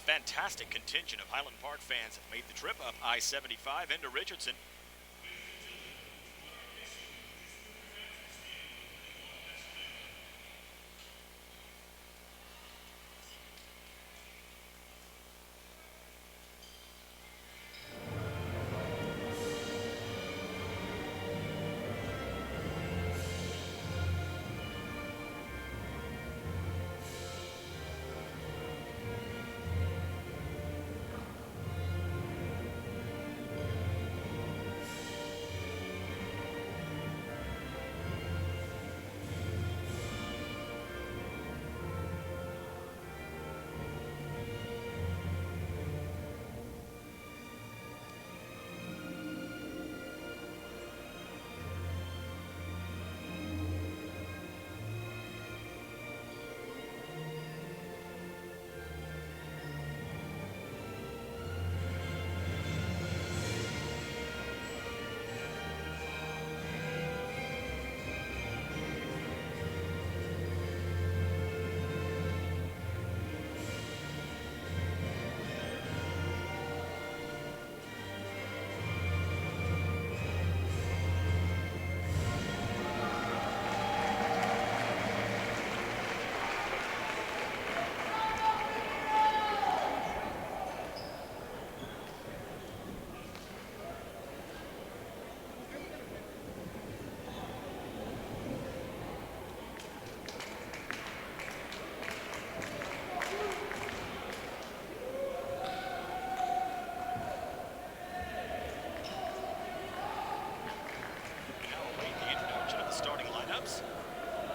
fantastic contingent of Highland Park fans have made the trip up I-75 into Richardson.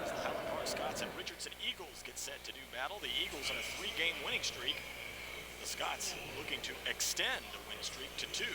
As the Highland Park Scots and Richardson Eagles get set to do battle. The Eagles on a 3-game winning streak. The Scots looking to extend the win streak to 2.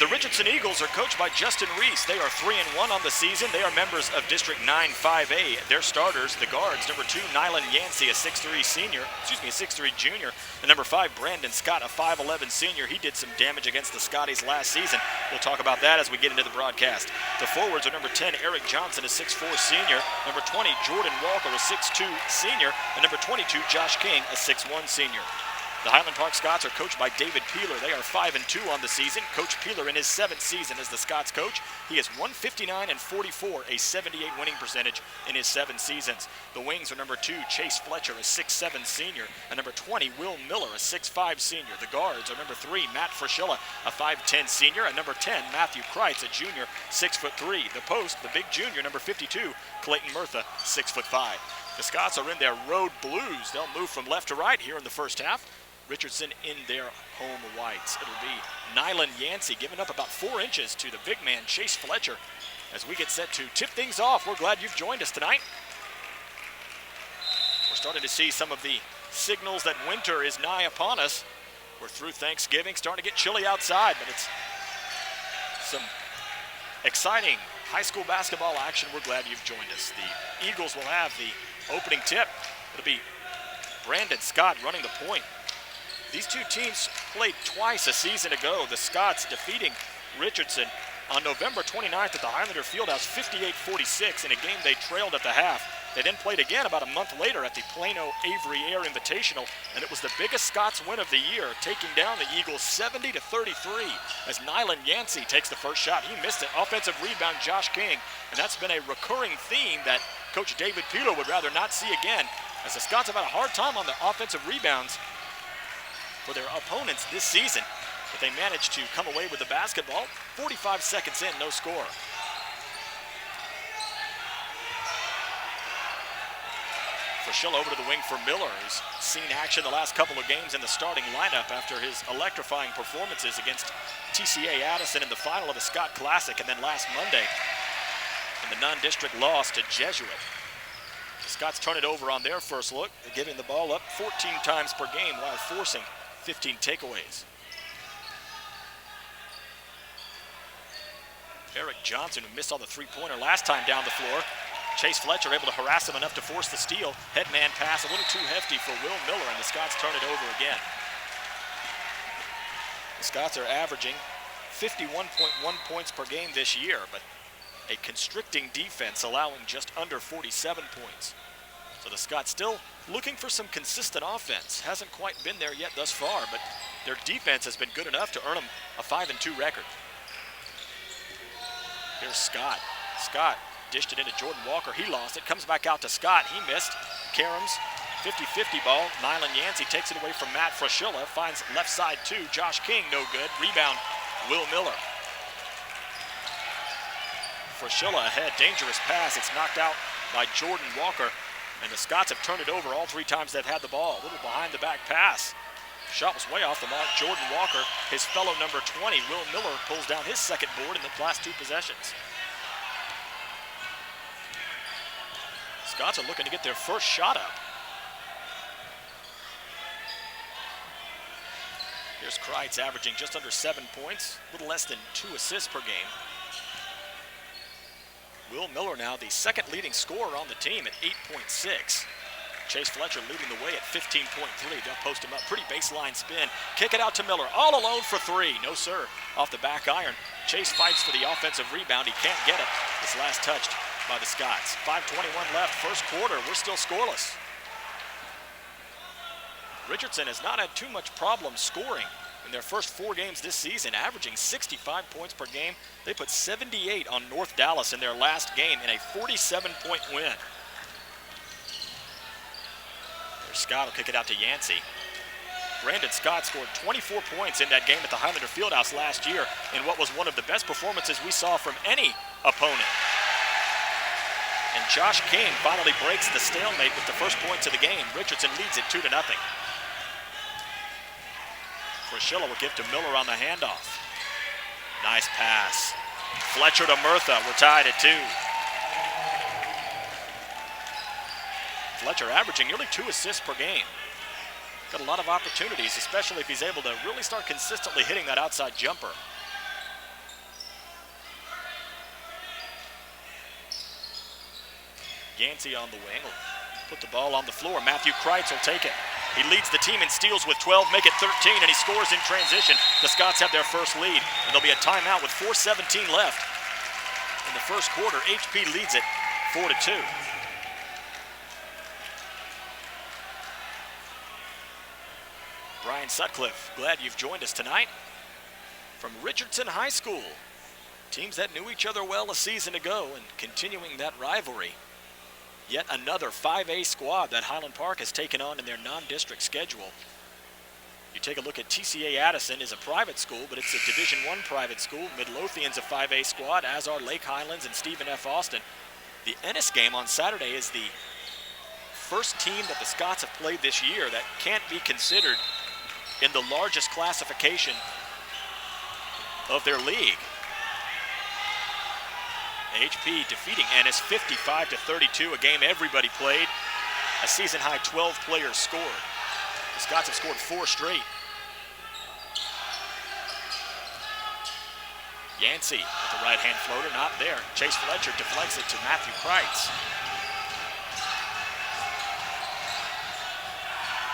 The Richardson Eagles are coached by Justin Reese. They are 3-1 on the season. They are members of District 9-5A. Their starters, the guards, number 2, Nylan Yancey, a 6'3 senior, a 6'3 junior, and number 5, Brandon Scott, a 5'11 senior. He did some damage against the Scotties last season. We'll talk about that as we get into the broadcast. The forwards are number 10, Eric Johnson, a 6'4 senior, number 20, Jordan Walker, a 6'2 senior, and number 22, Josh King, a 6'1 senior. The Highland Park Scots are coached by David Peeler. They are 5-2 on the season. Coach Peeler in his 7th season as the Scots coach. He is 159-44, a 78 winning percentage in his 7 seasons. The wings are number 2, Chase Fletcher, a 6'7 senior, and number 20, Will Miller, a 6'5 senior. The guards are number 3, Matt Fraschilla, a 5'10 senior, and number 10, Matthew Kreitz, a junior, 6'3. The post, the big junior, number 52, Clayton Murtha, 6'5. The Scots are in their road blues. They'll move from left to right here in the first half. Richardson in their home whites. It'll be Nylan Yancey giving up about 4 inches to the big man, Chase Fletcher, as we get set to tip things off. We're glad you've joined us tonight. We're starting to see some of the signals that winter is nigh upon us. We're through Thanksgiving, starting to get chilly outside, but it's some exciting high school basketball action. We're glad you've joined us. The Eagles will have the opening tip. It'll be Brandon Scott running the point. These two teams played twice a season ago. The Scots defeating Richardson on November 29th at the Highlander Fieldhouse, 58-46 in a game they trailed at the half. They then played again about a month later at the Plano Avery Air Invitational, and it was the biggest Scots win of the year, taking down the Eagles 70-33 as Nylan Yancey takes the first shot. He missed it. Offensive rebound, Josh King, and that's been a recurring theme that Coach David Pilo would rather not see again, as the Scots have had a hard time on the offensive rebounds for their opponents this season, but they managed to come away with the basketball. 45 seconds in, no score. Frischilla over to the wing for Miller, who's seen action the last couple of games in the starting lineup after his electrifying performances against TCA Addison in the final of the Scott Classic, and then last Monday in the non-district loss to Jesuit. The Scots turn it over on their first look. They're giving the ball up 14 times per game while forcing 15 takeaways. Eric Johnson, who missed on the three-pointer last time down the floor. Chase Fletcher able to harass him enough to force the steal. Headman pass a little too hefty for Will Miller, and the Scots turn it over again. The Scots are averaging 51.1 points per game this year, but a constricting defense allowing just under 47 points. So the Scots still looking for some consistent offense. Hasn't quite been there yet thus far, but their defense has been good enough to earn them a 5-2 record. Here's Scott. Scott dished it into Jordan Walker. He lost it. Comes back out to Scott. He missed. Karams, 50-50 ball. Nylan Yancey takes it away from Matt Frischilla. Finds left side two. Josh King, no good. Rebound, Will Miller. Frischilla ahead. Dangerous pass. It's knocked out by Jordan Walker. And the Scots have turned it over all 3 times they've had the ball. A little behind the back pass. Shot was way off the mark. Jordan Walker, his fellow number 20, Will Miller, pulls down his second board in the last 2 possessions. Scots are looking to get their first shot up. Here's Kreitz averaging just under 7 points, a little less than 2 assists per game. Will Miller now the second leading scorer on the team at 8.6. Chase Fletcher leading the way at 15.3. They'll post him up. Pretty baseline spin. Kick it out to Miller. All alone for 3. No, sir. Off the back iron. Chase fights for the offensive rebound. He can't get it. It's last touched by the Scots. 5:21 left. First quarter. We're still scoreless. Richardson has not had too much problem scoring in their first 4 games this season, averaging 65 points per game. They put 78 on North Dallas in their last game in a 47-point win. Scott will kick it out to Yancey. Brandon Scott scored 24 points in that game at the Highlander Fieldhouse last year in what was one of the best performances we saw from any opponent. And Josh King finally breaks the stalemate with the first points of the game. Richardson leads it 2-0. Frischilla will give to Miller on the handoff. Nice pass. Fletcher to Murtha. We're tied at 2. Fletcher averaging nearly 2 assists per game. Got a lot of opportunities, especially if he's able to really start consistently hitting that outside jumper. Yancey on the wing will put the ball on the floor. Matthew Kreitz will take it. He leads the team in steals with 12, make it 13, and he scores in transition. The Scots have their first lead, and there'll be a timeout with 4:17 left. In the first quarter, HP leads it 4-2. Brian Sutcliffe, glad you've joined us tonight. From Richardson High School, teams that knew each other well a season ago and continuing that rivalry. Yet another 5A squad that Highland Park has taken on in their non-district schedule. You take a look at TCA Addison is a private school, but it's a Division I private school. Midlothian's a 5A squad, as are Lake Highlands and Stephen F. Austin. The Ennis game on Saturday is the first team that the Scots have played this year that can't be considered in the largest classification of their league. HP defeating Ennis 55-32, a game everybody played. A season-high 12 players scored. The Scots have scored 4 straight. Yancey with the right-hand floater, not there. Chase Fletcher deflects it to Matthew Kreitz.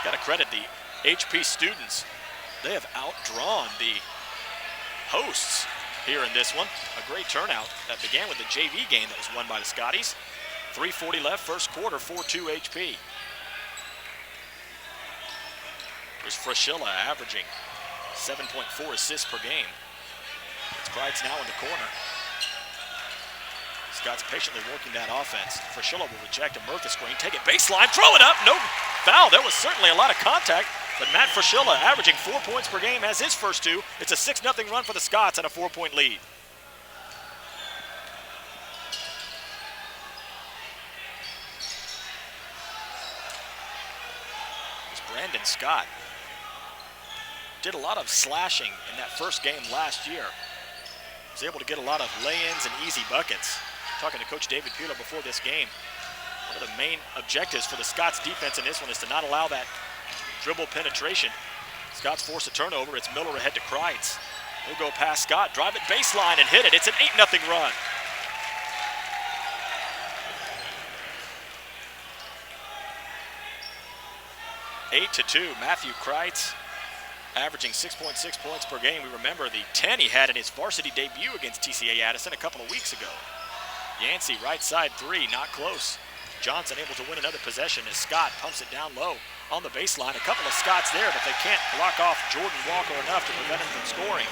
Got to credit the HP students. They have outdrawn the hosts here in this one. A great turnout that began with the JV game that was won by the Scotties. 3:40 left, first quarter, 4-2 HP. There's Fraschilla averaging 7.4 assists per game. It's Kreitz now in the corner. Scott's patiently working that offense. Fraschilla will reject a Murtha screen, take it baseline, throw it up, no foul. There was certainly a lot of contact, but Matt Fraschilla averaging 4 points per game has his first 2. It's a 6-0 run for the Scots and a 4-point lead. It's Brandon Scott. Did a lot of slashing in that first game last year. Was able to get a lot of lay-ins and easy buckets. Talking to Coach David Peeler before this game, one of the main objectives for the Scots defense in this one is to not allow that dribble penetration. Scots force a turnover. It's Miller ahead to Kreitz. He'll go past Scott, drive it baseline and hit it. It's an 8-0 run. Eight to 2, Matthew Kreitz averaging 6.6 points per game. We remember the 10 he had in his varsity debut against TCA Addison a couple of weeks ago. Yancey, right side 3, not close. Johnson able to win another possession as Scott pumps it down low on the baseline. A couple of Scots there, but they can't block off Jordan Walker enough to prevent him from scoring.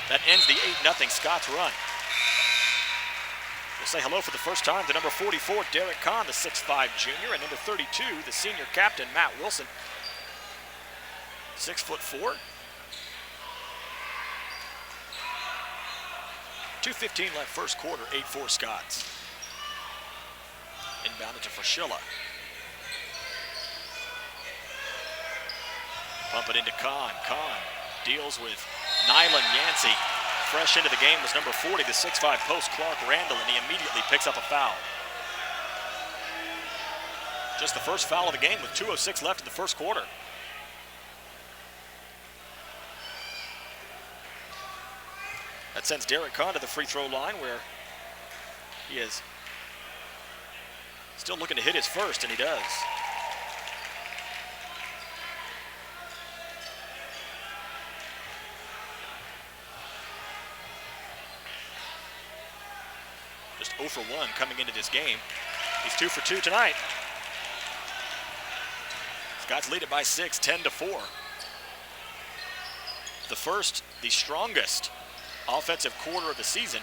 That ends the 8-0 Scots run. We'll say hello for the first time to number 44, Derek Kahn, the 6'5 junior, and number 32, the senior captain, Matt Wilson. 6'4". 2:15 left first quarter, 8-4 Scots. Inbounded to Fraschilla. Pump it into Kahn. Kahn deals with Nylan Yancey. Fresh into the game was number 40, the 6'5 post, Clark Randall, and he immediately picks up a foul. Just the first foul of the game with 2:06 left in the first quarter. That sends Derek Kahn to the free throw line where he is still looking to hit his first, and he does. Just 0 for 1 coming into this game. He's 2 for 2 tonight. Scots lead it by 6, 10-4. The first, the strongest offensive quarter of the season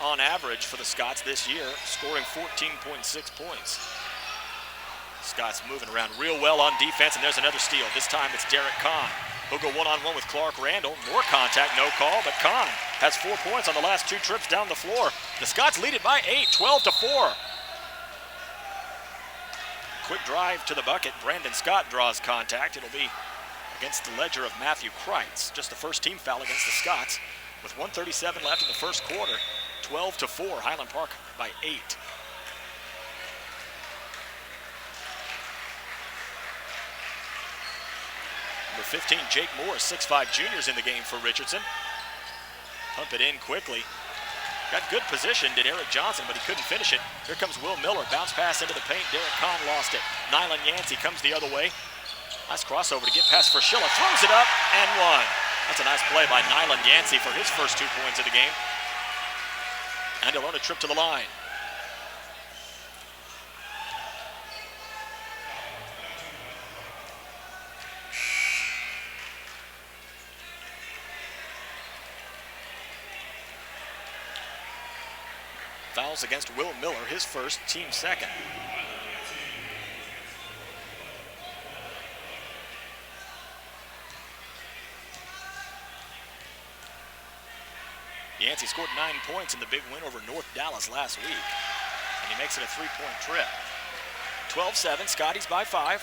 on average for the Scots this year, scoring 14.6 points. Scots moving around real well on defense, and there's another steal. This time it's Derek Kahn. He'll go one-on-one with Clark Randall. More contact, no call, but Kahn has 4 points on the last 2 trips down the floor. The Scots lead it by 8, 12-4. Quick drive to the bucket. Brandon Scott draws contact. It'll be against the ledger of Matthew Kreitz. Just the first team foul against the Scots with 1:37 left in the first quarter. 12-4, Highland Park by 8. Number 15, Jake Moore, 6'5 juniors in the game for Richardson. Pump it in quickly. Got good position, did Eric Johnson, but he couldn't finish it. Here comes Will Miller, bounce pass into the paint. Derek Kahn lost it. Nylan Yancey comes the other way. Nice crossover to get past Fraschilla, throws it up and one. That's a nice play by Nylan Yancey for his first 2 points of the game. And he'll earn a trip to the line. Fouls against Will Miller, his first, team second. Yancey scored 9 points in the big win over North Dallas last week, and he makes it a 3-point trip. 12-7, Scotties by 5.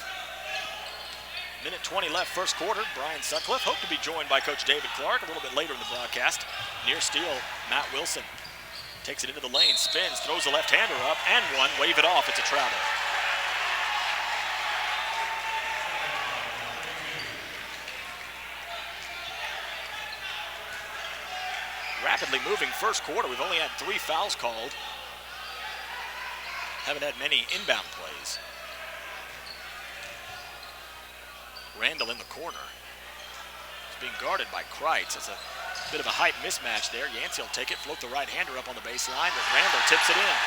Minute 20 left, first quarter. Brian Sutcliffe hope to be joined by Coach David Clark a little bit later in the broadcast. Near steal, Matt Wilson takes it into the lane, spins, throws the left-hander up, and one. Wave it off. It's a travel. Rapidly moving first quarter. We've only had 3 fouls called. Haven't had many inbound plays. Randall in the corner. It's being guarded by Kreitz. It's a bit of a height mismatch there. Yancey will take it, float the right-hander up on the baseline, but Randall tips it in.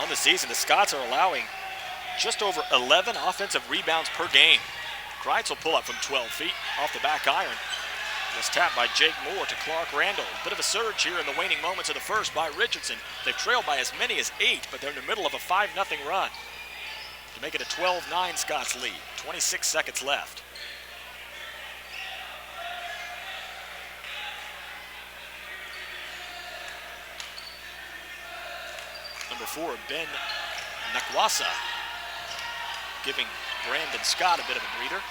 On the season, the Scots are allowing just over 11 offensive rebounds per game. Kreitz will pull up from 12 feet off the back iron. Was tapped by Jake Moore to Clark Randall. Bit of a surge here in the waning moments of the first by Richardson. They've trailed by as many as 8, but they're in the middle of a 5-0 run to make it a 12-9 Scots lead. 26 seconds left. Number 4, Ben Nakwasa, giving Brandon Scott a bit of a breather.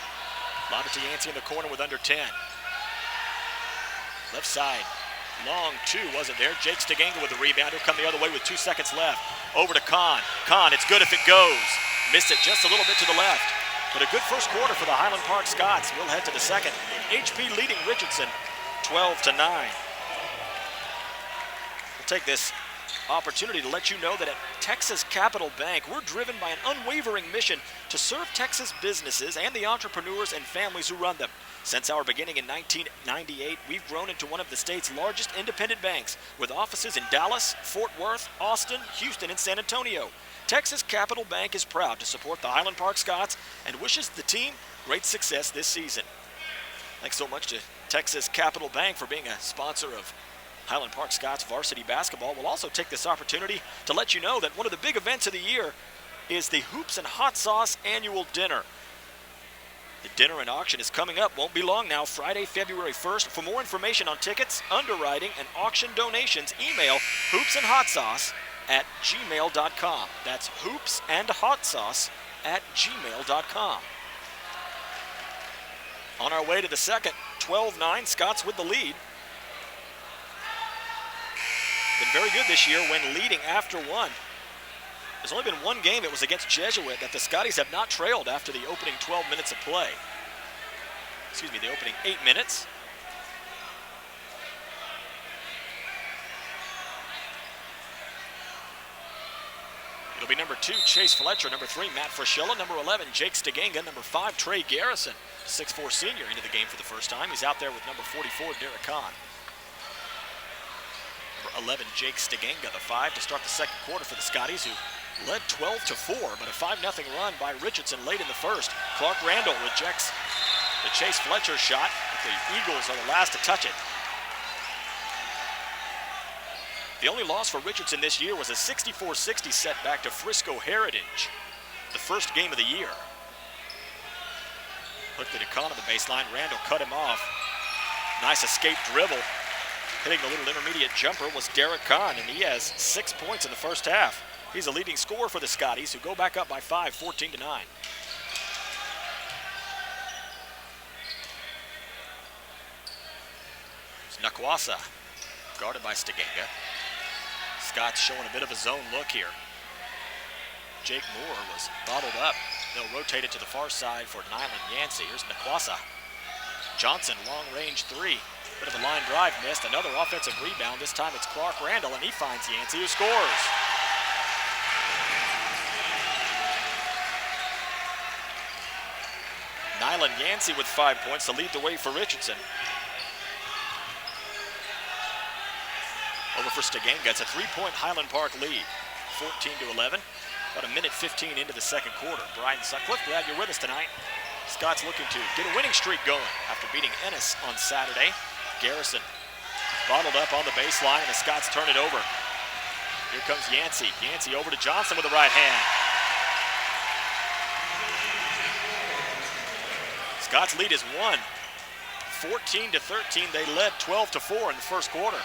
Lob it to Yancey in the corner with under 10. Left side, long 2 wasn't there. Jake Stiganga with the rebound. He'll come the other way with 2 seconds left. Over to Kahn. Kahn, it's good if it goes. Missed it just a little bit to the left. But a good first quarter for the Highland Park Scots. We'll head to the second. HP leading Richardson 12-9. We'll take this opportunity to let you know that at Texas Capital Bank, we're driven by an unwavering mission to serve Texas businesses and the entrepreneurs and families who run them. Since our beginning in 1998, we've grown into one of the state's largest independent banks with offices in Dallas, Fort Worth, Austin, Houston, and San Antonio. Texas Capital Bank is proud to support the Highland Park Scots and wishes the team great success this season. Thanks so much to Texas Capital Bank for being a sponsor of Highland Park Scots varsity basketball. We'll also take this opportunity to let you know that one of the big events of the year is the Hoops and Hot Sauce annual dinner. The dinner and auction is coming up. Won't be long now, Friday, February 1st. For more information on tickets, underwriting, and auction donations, email hoopsandhotsauce@gmail.com. That's hoopsandhotsauce@gmail.com. On our way to the second, 12-9, Scots with the lead. Been very good this year when leading after one. There's only been one game, it was against Jesuit, that the Scotties have not trailed after the opening 12 minutes of play. Excuse me, the opening 8 minutes. It'll be number 2, Chase Fletcher. Number 3, Matt Frischilla. Number 11, Jake Stiganga. Number 5, Trey Garrison, 6'4" senior, into the game for the first time. He's out there with number 44, Derek Kahn. Number 11, Jake Stiganga, the 5, to start the second quarter for the Scotties, who led 12-4, but a 5-0 run by Richardson late in the first. Clark Randall rejects the Chase Fletcher shot, but the Eagles are the last to touch it. The only loss for Richardson this year was a 64-60 setback to Frisco Heritage, the first game of the year. Quickly to Kahn on the baseline. Randall cut him off. Nice escape dribble. Hitting the little intermediate jumper was Derek Kahn, and he has 6 points in the first half. He's a leading scorer for the Scotties, who go back up by 5, 14-9. It's Nakwasa, guarded by Stiganga. Scots showing a bit of a zone look here. Jake Moore was bottled up. They'll rotate it to the far side for Nyland Yancey. Here's Nakwasa. Johnson, long-range 3. Bit of a line drive missed. Another offensive rebound. This time it's Clark Randall, and he finds Yancey, who scores. Nyland Yancey with 5 points to lead the way for Richardson. Over for Stiganga. It's a 3-point Highland Park lead, 14-11. About a minute 15 into the second quarter. Brian Sutcliffe, glad you're with us tonight. Scots looking to get a winning streak going after beating Ennis on Saturday. Garrison bottled up on the baseline, and the Scots turn it over. Here comes Yancey. Yancey over to Johnson with the right hand. Scots lead is 1. 14-13. They led 12-4 in the first quarter.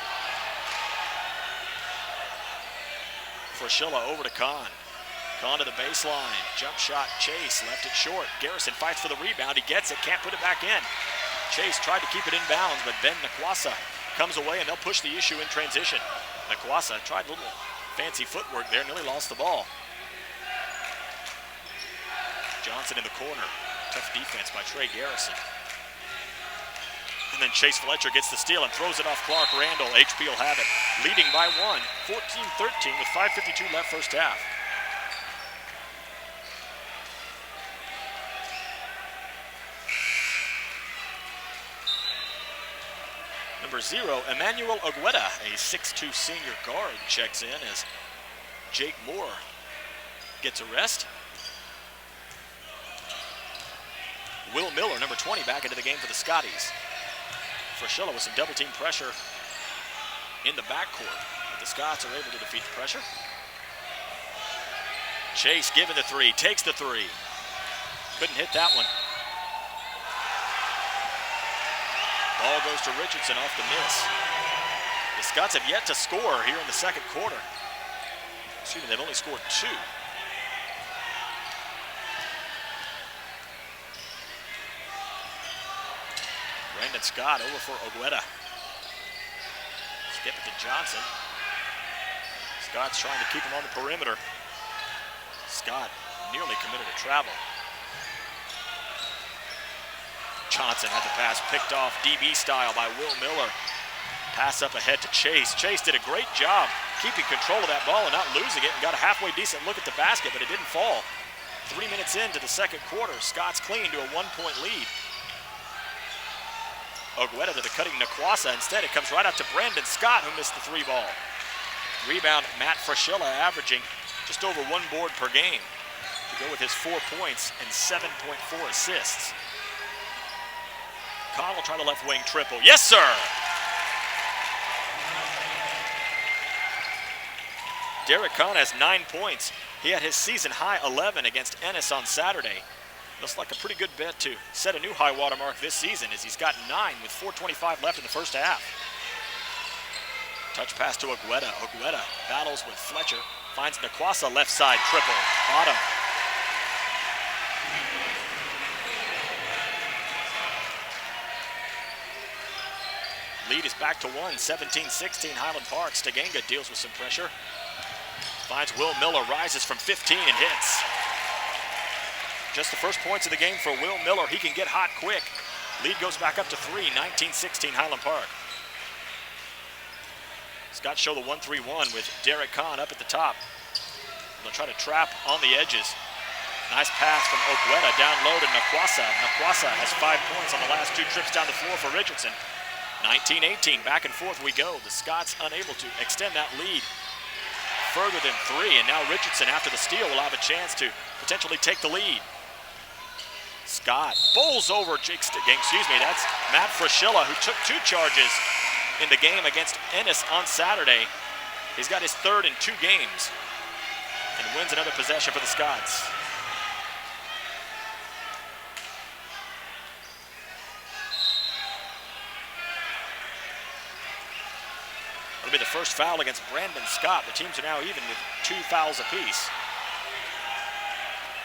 Frischilla over to Kahn. Gone to the baseline. Jump shot, Chase, left it short. Garrison fights for the rebound. He gets it, can't put it back in. Chase tried to keep it in bounds, but Ben Nakwasa comes away, and they'll push the issue in transition. Nakwasa tried a little fancy footwork there, nearly lost the ball. Johnson in the corner. Tough defense by Trey Garrison. And then Chase Fletcher gets the steal and throws it off Clark Randall. HP will have it, leading by one, 14-13 with 5:52 left first half. Number 0, Emmanuel Ogweta, a 6'2 senior guard, checks in as Jake Moore gets a rest. Will Miller, number 20, back into the game for the Scotties. Fraschilla with some double team pressure in the backcourt, but the Scots are able to defeat the pressure. Chase giving the three, takes the three. Couldn't hit that one. Ball goes to Richardson off the miss. The Scots have yet to score here in the second quarter. Excuse me, they've only scored 2. Brandon Scott over for Ogweta. Skip it to Johnson. Scott's trying to keep him on the perimeter. Scott nearly committed a travel. Johnson had the pass picked off DB style by Will Miller. Pass up ahead to Chase. Chase did a great job keeping control of that ball and not losing it, and got a halfway decent look at the basket, but it didn't fall. 3 minutes into the second quarter, Scots clean to a 1-point lead. Ogweta to the cutting Nakwasa. Instead, it comes right out to Brandon Scott, who missed the 3 ball. Rebound, Matt Fraschilla, averaging just over 1 board per game to go with his 4 points and 7.4 assists. Conn will try the left wing triple. Yes, sir! Derek Conn has 9 points. He had his season high 11 against Ennis on Saturday. Looks like a pretty good bet to set a new high water mark this season, as he's got 9 with 4:25 left in the first half. Touch pass to Ogweta. Ogweta battles with Fletcher. Finds Nakwasa left side triple. Bottom. Lead is back to 1, 17-16 Highland Park. Stiganga deals with some pressure. Finds Will Miller, rises from 15 and hits. Just the first points of the game for Will Miller. He can get hot quick. Lead goes back up to 3, 19-16 Highland Park. Scots show the 1-3-1 with Derek Conn up at the top. They'll try to trap on the edges. Nice pass from Ogweta down low to Nakwasa. Nakwasa has 5 points on the last 2 trips down the floor for Richardson. 19-18, back and forth we go. The Scots unable to extend that lead further than 3, and now Richardson, after the steal, will have a chance to potentially take the lead. Scott bowls over that's Matt Fraschilla, who took 2 charges in the game against Ennis on Saturday. He's got his 3rd in 2 games and wins another possession for the Scots. It'll be the first foul against Brandon Scott. The teams are now even with 2 fouls apiece.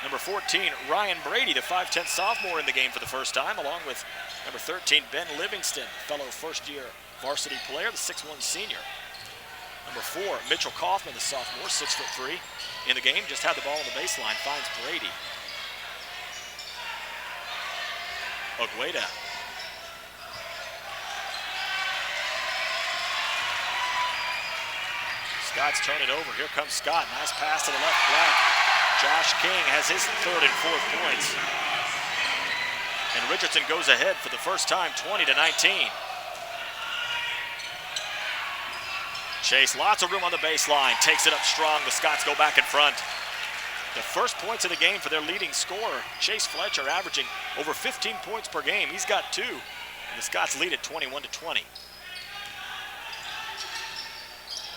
Number 14, Ryan Brady, the 5'10 sophomore in the game for the first time, along with number 13, Ben Livingston, fellow first-year varsity player, the 6'1 senior. Number 4, Mitchell Kaufman, the sophomore, 6'3", in the game, just had the ball on the baseline, finds Brady. Ogweta. Scott's turn it over. Here comes Scott. Nice pass to the left block. Josh King has his 3rd and 4th points. And Richardson goes ahead for the first time, 20-19. Chase, lots of room on the baseline. Takes it up strong. The Scots go back in front. The first points of the game for their leading scorer, Chase Fletcher, averaging over 15 points per game. He's got 2. And the Scots lead at 21-20.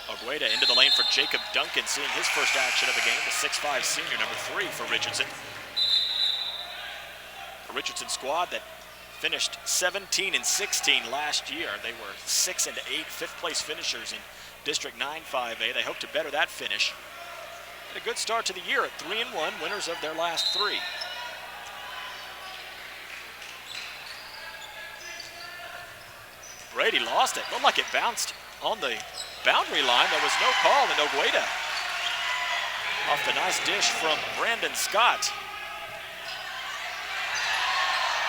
Ogweta into the lane for Jacob Duncan, seeing his first action of the game, the 6'5 senior, number 3 for Richardson. A Richardson squad that finished 17-16 last year. They were 6-8 fifth-place finishers in District 9 5A. They hope to better that finish. Had a good start to the year at 3-1, winners of their last 3. Brady lost it. Looked like it bounced on the boundary line. There was no call, and Ogueda off the nice dish from Brandon Scott.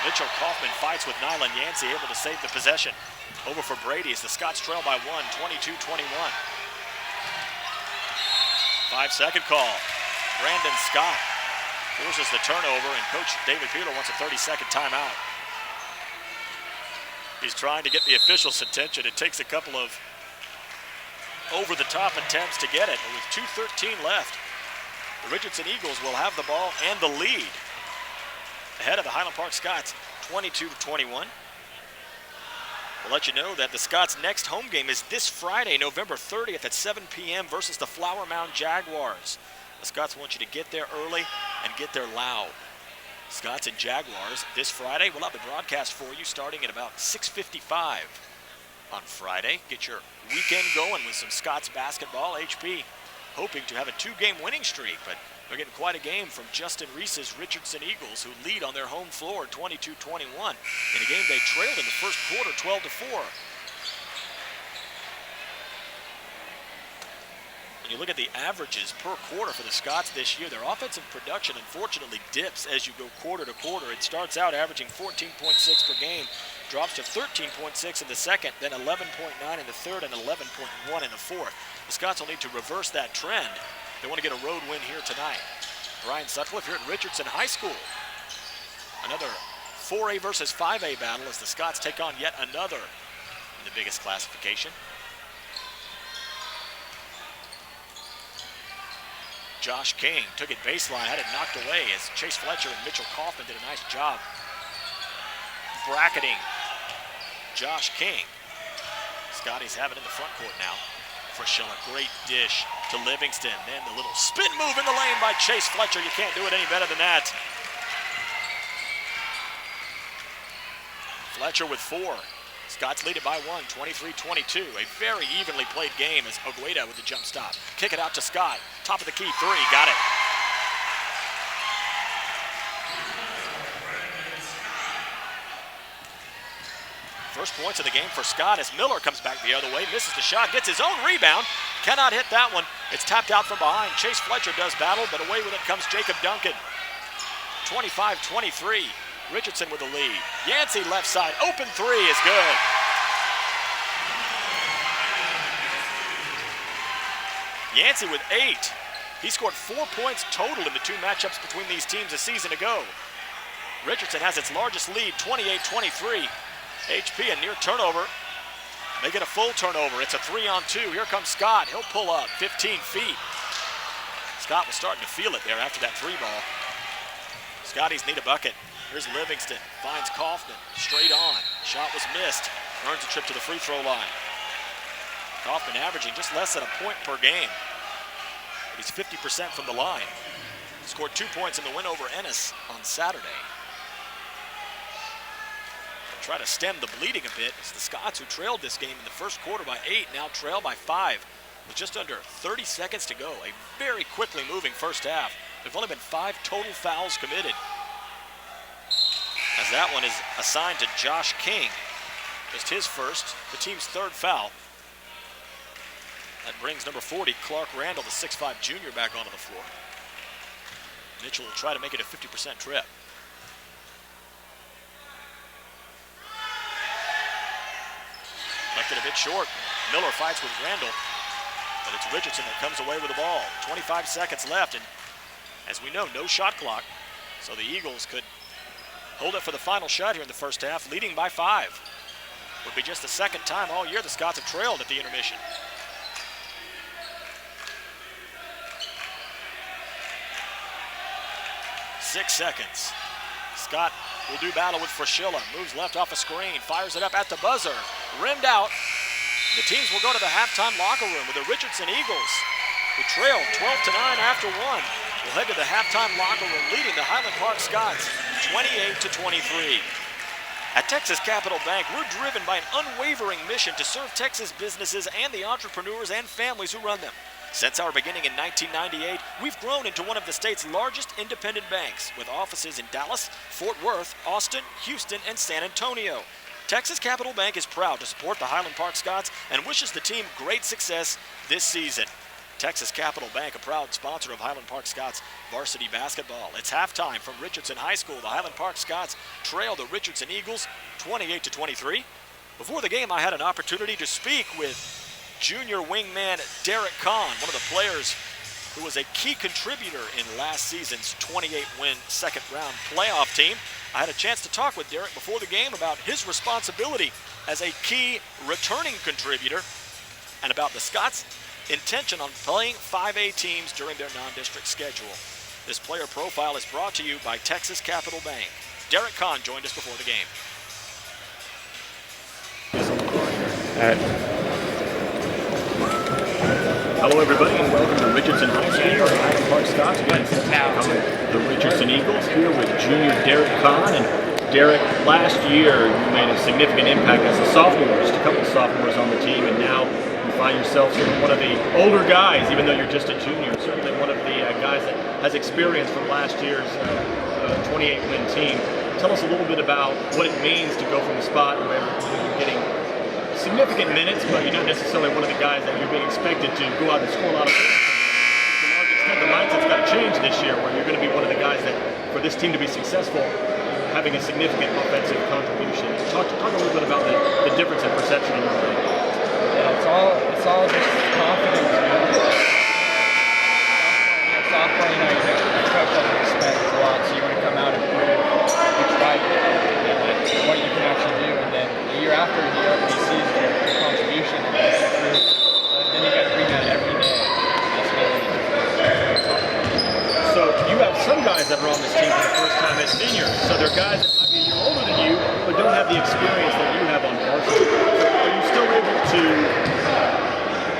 Mitchell Kaufman fights with Nylan Yancey, able to save the possession. Over for Brady as the Scots trail by 1, 22-21. 5-second call. Brandon Scott forces the turnover, and Coach David Peeler wants a 30-second timeout. He's trying to get the officials' attention. It takes a couple of over-the-top attempts to get it. With 2:13 left, the Richardson Eagles will have the ball and the lead ahead of the Highland Park Scots, 22-21. We'll let you know that the Scots' next home game is this Friday, November 30th at 7 p.m. versus the Flower Mound Jaguars. The Scots want you to get there early and get there loud. Scots and Jaguars this Friday. We'll have the broadcast for you starting at about 6:55 on Friday. Get your weekend going with some Scots basketball. HP hoping to have a 2-game winning streak, but they're getting quite a game from Justin Reese's Richardson Eagles, who lead on their home floor 22-21 in a game they trailed in the first quarter 12-4. When you look at the averages per quarter for the Scots this year, their offensive production unfortunately dips as you go quarter to quarter. It starts out averaging 14.6 per game, drops to 13.6 in the second, then 11.9 in the third, and 11.1 in the fourth. The Scots will need to reverse that trend. They want to get a road win here tonight. Brian Sutcliffe here at Richardson High School. Another 4A versus 5A battle as the Scots take on yet another in the biggest classification. Josh King took it baseline, had it knocked away as Chase Fletcher and Mitchell Kaufman did a nice job bracketing Josh King. Scotty's have it in the front court now. Frischilla, great dish to Livingston. Then the little spin move in the lane by Chase Fletcher. You can't do it any better than that. Fletcher with 4. Scots lead it by 1, 23-22. A very evenly played game as Ogueda with the jump stop. Kick it out to Scott. Top of the key, 3, got it. First points of the game for Scott as Miller comes back the other way, misses the shot, gets his own rebound, cannot hit that one. It's tapped out from behind. Chase Fletcher does battle, but away with it comes Jacob Duncan. 25-23, Richardson with the lead. Yancey left side, open 3 is good. Yancey with 8. He scored 4 points total in the 2 matchups between these teams a season ago. Richardson has its largest lead, 28-23. HP, a near turnover. They get a full turnover. It's a 3-on-2. Here comes Scott. He'll pull up 15 feet. Scott was starting to feel it there after that 3 ball. Scotties need a bucket. Here's Livingston. Finds Kaufman. Straight on. Shot was missed. Earns a trip to the free throw line. Kaufman averaging just less than a point per game. But he's 50% from the line. Scored 2 points in the win over Ennis on Saturday. Try to stem the bleeding a bit as the Scots, who trailed this game in the first quarter by 8, now trail by 5 with just under 30 seconds to go. A very quickly moving first half. There've only been 5 total fouls committed, as that one is assigned to Josh King. Just his first, the team's 3rd foul. That brings number 40, Clark Randall, the 6'5 junior, back onto the floor. Mitchell will try to make it a 50% trip. Left it a bit short. Miller fights with Randall, but it's Richardson that comes away with the ball. 25 seconds left, and as we know, no shot clock, so the Eagles could hold it for the final shot here in the first half, leading by 5. Would be just the 2nd time all year the Scots have trailed at the intermission. Six seconds. Scott will do battle with Frischilla. Moves left off a screen. Fires it up at the buzzer. Rimmed out. The teams will go to the halftime locker room with the Richardson Eagles, who trail 12-9 after 1. Will head to the halftime locker room, leading the Highland Park Scots 28-23. At Texas Capital Bank, we're driven by an unwavering mission to serve Texas businesses and the entrepreneurs and families who run them. Since our beginning in 1998, we've grown into one of the state's largest independent banks, with offices in Dallas, Fort Worth, Austin, Houston, and San Antonio. Texas Capital Bank is proud to support the Highland Park Scots and wishes the team great success this season. Texas Capital Bank, a proud sponsor of Highland Park Scots varsity basketball. It's halftime from Richardson High School. The Highland Park Scots trail the Richardson Eagles 28-23. Before the game, I had an opportunity to speak with junior wingman Derek Kahn, one of the players who was a key contributor in last season's 28-win second-round playoff team. I had a chance to talk with Derek before the game about his responsibility as a key returning contributor and about the Scots' intention on playing 5A teams during their non-district schedule. This player profile is brought to you by Texas Capital Bank. Derek Kahn joined us before the game. Hello everybody and welcome to Richardson High School and Highland Park Scots against the Richardson Eagles here with junior Derek Kahn. And Derek, last year you made a significant impact as a sophomore, just a couple of sophomores on the team, and now you find yourself sort of one of the older guys, even though you're just a junior, certainly one of the guys that has experience from last year's 28-win team. Tell us a little bit about what it means to go from the spot where you're getting significant minutes, but you're not necessarily one of the guys that you're being expected to go out and score a lot of points. To a large extent, the mindset's got to change this year, where you're going to be one of the guys that, for this team to be successful, having a significant offensive contribution. Talk a little bit about the difference in perception in your game. Yeah, it's all just confidence. Sophomore, your coach doesn't expect a lot, so you want to come out and prove it's right and what you can actually do. And then the year after, he sees your contribution and you can prove. So then you got to bring that every day. That's really so you have some guys that are on this team for the first time as seniors. So they're guys that might be a year older than you, but don't have the experience that you have on varsity. Are you still able to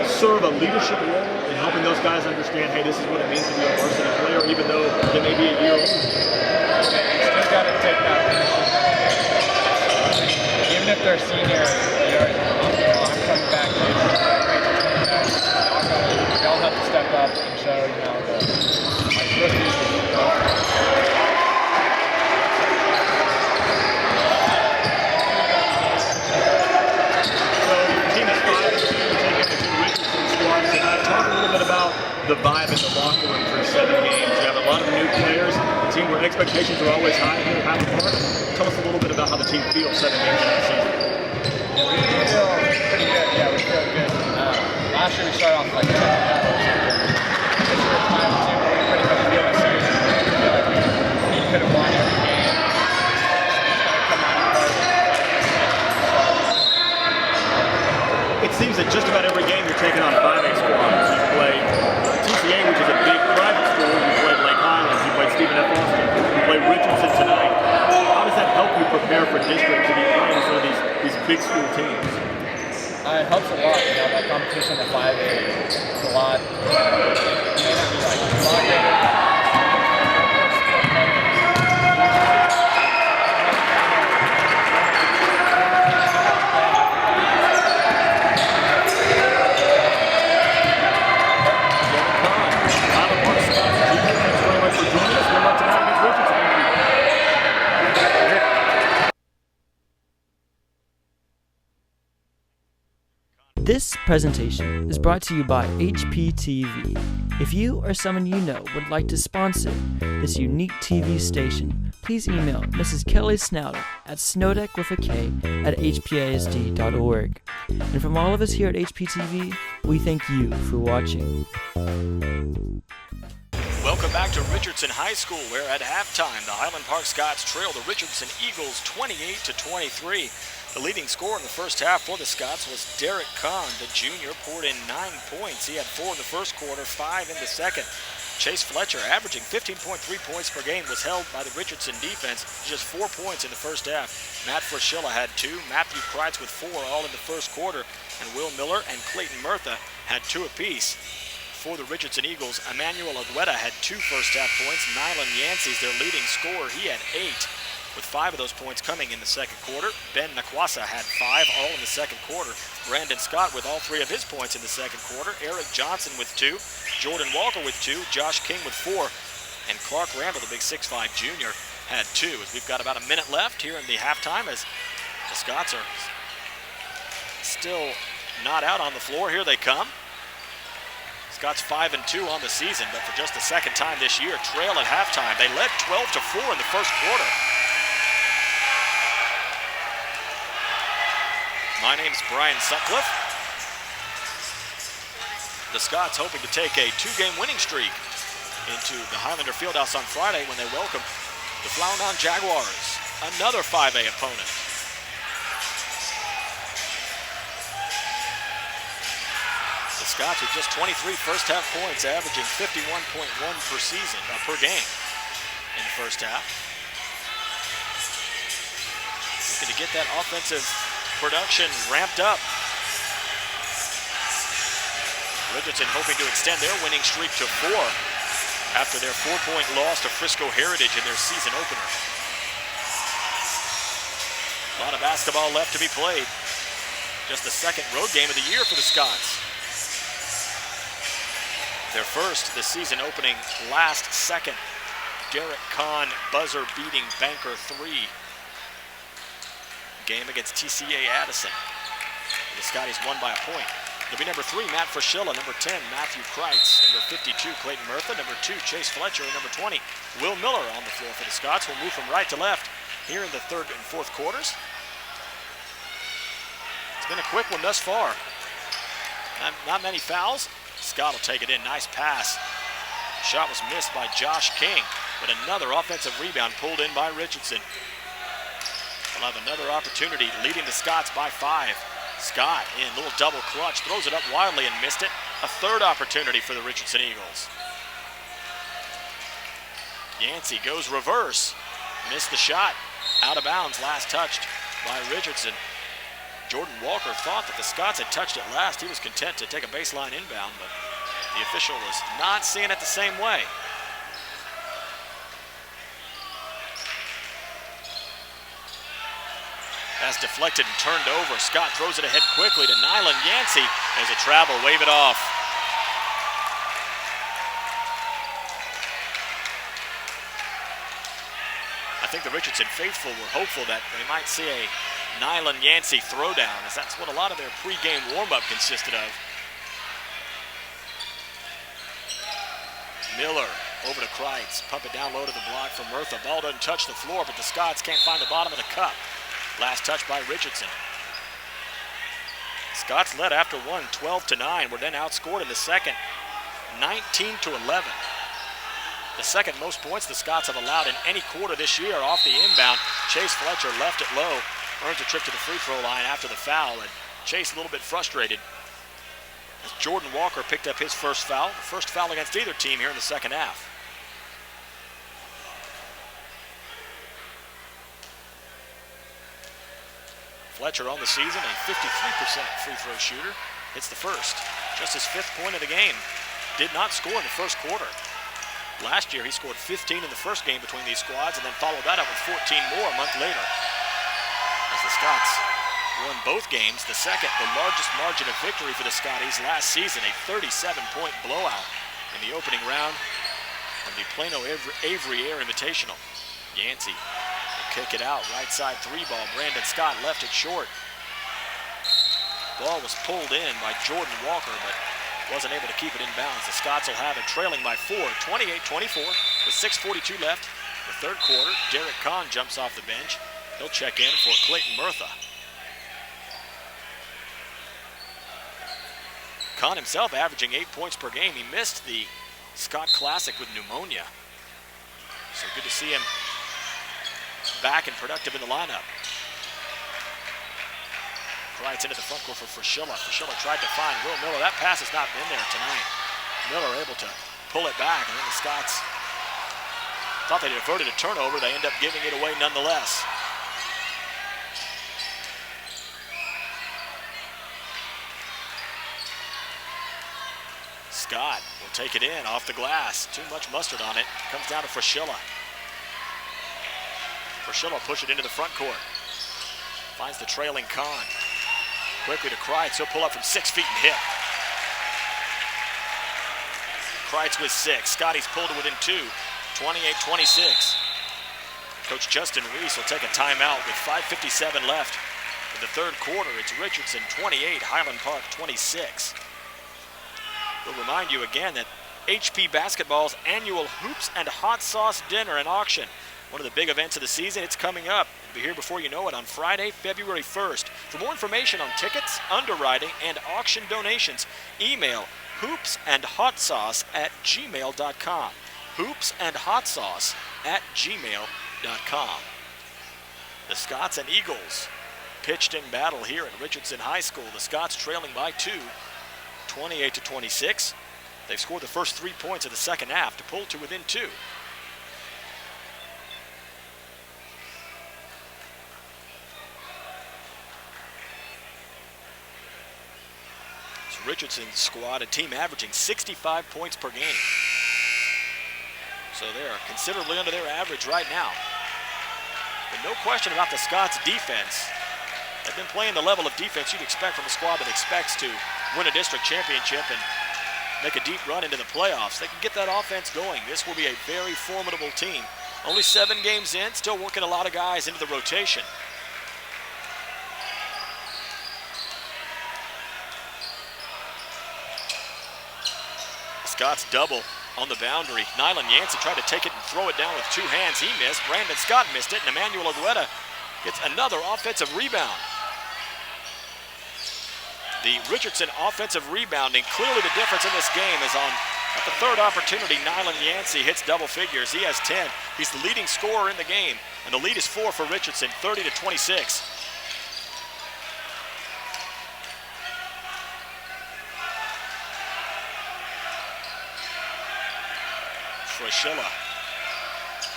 serve a leadership role in helping those guys understand, hey, this is what it means to be a varsity player, even though they may be a year older? You still got to take that leadership. Even if they're senior, I'm coming back to they all have to step up and show, like rookies. Talk a little bit about the vibe in the locker room for 7 games. You have a lot of new players, a team where expectations are always high here at Highland Park. Tell us a little bit about how the team feels 7 games into the season. We feel pretty good. Yeah, we feel good. Last year we started off like 10-0 or something. This year it's 5-2. We pretty much feel the same. We feel like we could have won every game. It seems that just about every game you're taking on 5A squads. You play TCA, which is a big private school. You played Lake Highlands. You played Stephen F. Austin. You played Richardson tonight. How does that help you prepare for district to be playing some of these big school teams? It helps a lot. That competition at 5A is a lot. It may not be like a lot greater. This presentation is brought to you by HPTV. If you or someone you know would like to sponsor this unique TV station, please email Mrs. Kelly Snowder at snowdeck@hpasd.org. And from all of us here at HPTV, we thank you for watching. Welcome back to Richardson High School, where at halftime the Highland Park Scots trail the Richardson Eagles 28-23. The leading scorer in the first half for the Scots was Derek Kahn. The junior poured in 9 points. He had 4 in the first quarter, 5 in the second. Chase Fletcher, averaging 15.3 points per game, was held by the Richardson defense to just 4 points in the first half. Matt Frischilla had 2, Matthew Kreitz with 4, all in the first quarter, and Will Miller and Clayton Murtha had 2 apiece. For the Richardson Eagles, Emmanuel Agueda had 2 first-half points. Nylan Yancey's their leading scorer. He had 8. with 5 of those points coming in the second quarter. Ben Nakwasa had 5, all in the second quarter. Brandon Scott with all 3 of his points in the second quarter. Eric Johnson with 2. Jordan Walker with 2. Josh King with 4. And Clark Randall, the big 6'5 junior, had 2. As we've got about a minute left here in the halftime as the Scots are still not out on the floor. Here they come. Scots 5-2 on the season, but for just the second time this year, trail at halftime. They led 12-4 in the first quarter. My name's Brian Sutcliffe. The Scots hoping to take a 2-game winning streak into the Highlander Fieldhouse on Friday when they welcome the Flower Mound Jaguars, another 5A opponent. The Scots with just 23 first-half points, averaging 51.1 per game in the first half. Looking to get that offensive production ramped up. Richardson hoping to extend their winning streak to 4 after their 4-point loss to Frisco Heritage in their season opener. A lot of basketball left to be played. Just the second road game of the year for the Scots. Their first this season opening last second. Derek Kahn buzzer-beating banker 3. Game against TCA Addison. The Scotties won by a point. It'll be number 3, Matt Fraschilla. Number 10, Matthew Kreitz. Number 52, Clayton Murtha. Number 2, Chase Fletcher. And number 20, Will Miller on the floor for the Scots. We'll move from right to left here in the third and fourth quarters. It's been a quick one thus far. Not many fouls. Scott will take it in. Nice pass. Shot was missed by Josh King, but another offensive rebound pulled in by Richardson. We'll have another opportunity, leading the Scots by 5. Scott in a little double clutch, throws it up wildly and missed it. A third opportunity for the Richardson Eagles. Yancey goes reverse. Missed the shot. Out of bounds, last touched by Richardson. Jordan Walker thought that the Scots had touched it last. He was content to take a baseline inbound, but the official was not seeing it the same way. That's deflected and turned over. Scott throws it ahead quickly to Nyland Yancey. There's a travel, wave it off. I think the Richardson faithful were hopeful that they might see a Nyland Yancey throwdown, as that's what a lot of their pregame warm-up consisted of. Miller over to Kreitz. Pump it down low to the block from Murtha. Ball doesn't touch the floor, but the Scots can't find the bottom of the cup. Last touch by Richardson. Scots led after one, 12-9. Were then outscored in the second, 19-11. The second most points the Scots have allowed in any quarter this year off the inbound. Chase Fletcher left it low, earns a trip to the free throw line after the foul, and Chase a little bit frustrated as Jordan Walker picked up his first foul. The first foul against either team here in the second half. Fletcher on the season, a 53% free throw shooter. Hits the first, just his 5th point of the game. Did not score in the first quarter. Last year he scored 15 in the first game between these squads and then followed that up with 14 more a month later. As the Scots won both games, the second, the largest margin of victory for the Scotties last season, a 37-point blowout in the opening round of the Plano Avery Air Invitational. Yancey kick it out, right side 3-ball. Brandon Scott left it short. Ball was pulled in by Jordan Walker, but wasn't able to keep it in bounds. The Scots will have it trailing by 4, 28-24, with 6:42 left. The third quarter, Derek Kahn jumps off the bench. He'll check in for Clayton Murtha. Kahn himself averaging 8 points per game. He missed the Scott Classic with pneumonia. So good to see him back and productive in the lineup. Kreitz into the front court for Fraschilla. Fraschilla tried to find Will Miller. That pass has not been there tonight. Miller able to pull it back, and then the Scots thought they diverted a turnover. They end up giving it away nonetheless. Scott will take it in off the glass. Too much mustard on it. Comes down to Fraschilla. Frischilla will push it into the front court. Finds the trailing Kahn. Quickly to Kreitz. He'll pull up from 6 feet and hit. Kreitz with 6. Scotty's pulled to within 2. 28-26. Coach Justin Reese will take a timeout with 5:57 left in the third quarter. It's Richardson 28, Highland Park 26. We'll remind you again that HP Basketball's annual Hoops and Hot Sauce Dinner and Auction, one of the big events of the season, it's coming up. It'll be here before you know it on Friday, February 1st. For more information on tickets, underwriting, and auction donations, email hoopsandhotsauce@gmail.com. hoopsandhotsauce@gmail.com. The Scots and Eagles pitched in battle here at Richardson High School. The Scots trailing by 2, 28-26. They've scored the first 3 points of the second half to pull to within 2. So Richardson's squad, a team averaging 65 points per game. So they're considerably under their average right now. But no question about the Scots' defense. They've been playing the level of defense you'd expect from a squad that expects to win a district championship and make a deep run into the playoffs. They can get that offense going. This will be a very formidable team. Only 7 games in, still working a lot of guys into the rotation. The Scots double on the boundary. Nylan Yancey tried to take it and throw it down with 2 hands. He missed. Brandon Scott missed it, and Emmanuel Agueda gets another offensive rebound. The Richardson offensive rebounding, clearly the difference in this game is on at the third opportunity. Nylan Yancey hits double figures. He has 10. He's the leading scorer in the game, and the lead is 4 for Richardson, 30-26. Frischilla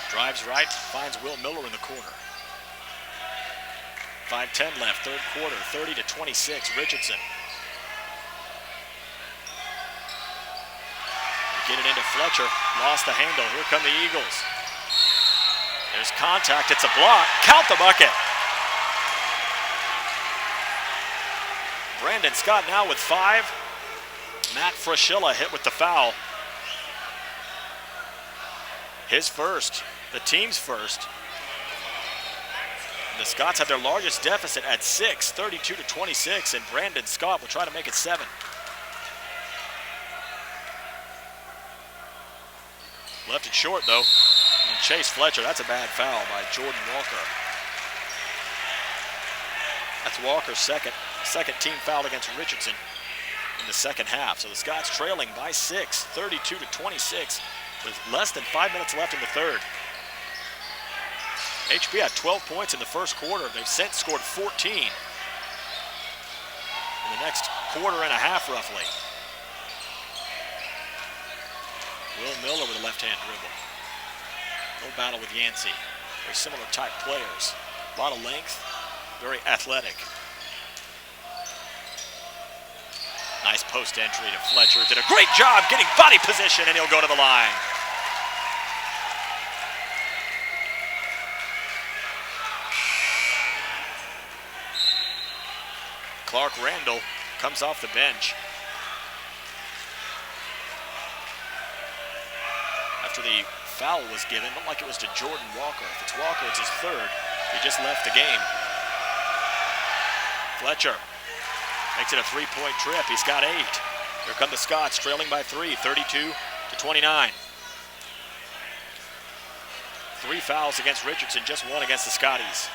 drives right, finds Will Miller in the corner. 5:10 left, third quarter, 30-26, Richardson. They get it into Fletcher, lost the handle. Here come the Eagles. There's contact, it's a block. Count the bucket. Brandon Scott now with 5. Matt Frischilla hit with the foul. His first, the team's first. The Scots have their largest deficit at 6, 32-26, and Brandon Scott will try to make it 7. Left it short though. And Chase Fletcher, that's a bad foul by Jordan Walker. That's Walker's second team foul against Richardson in the second half. So the Scots trailing by 6, 32-26, with less than 5 minutes left in the third. HP had 12 points in the first quarter. They've since scored 14 in the next quarter and a half, roughly. Will Miller with a left-hand dribble. No battle with Yancey. Very similar type players. A lot of length, very athletic. Nice post entry to Fletcher. Did a great job getting body position, and he'll go to the line. Clark Randall comes off the bench. After the foul was given, looked like it was to Jordan Walker. If it's Walker, it's his third. He just left the game. Fletcher makes it a 3-point trip. He's got 8. Here come the Scots trailing by 3, 32-29. 3 fouls against Richardson, just 1 against the Scotties.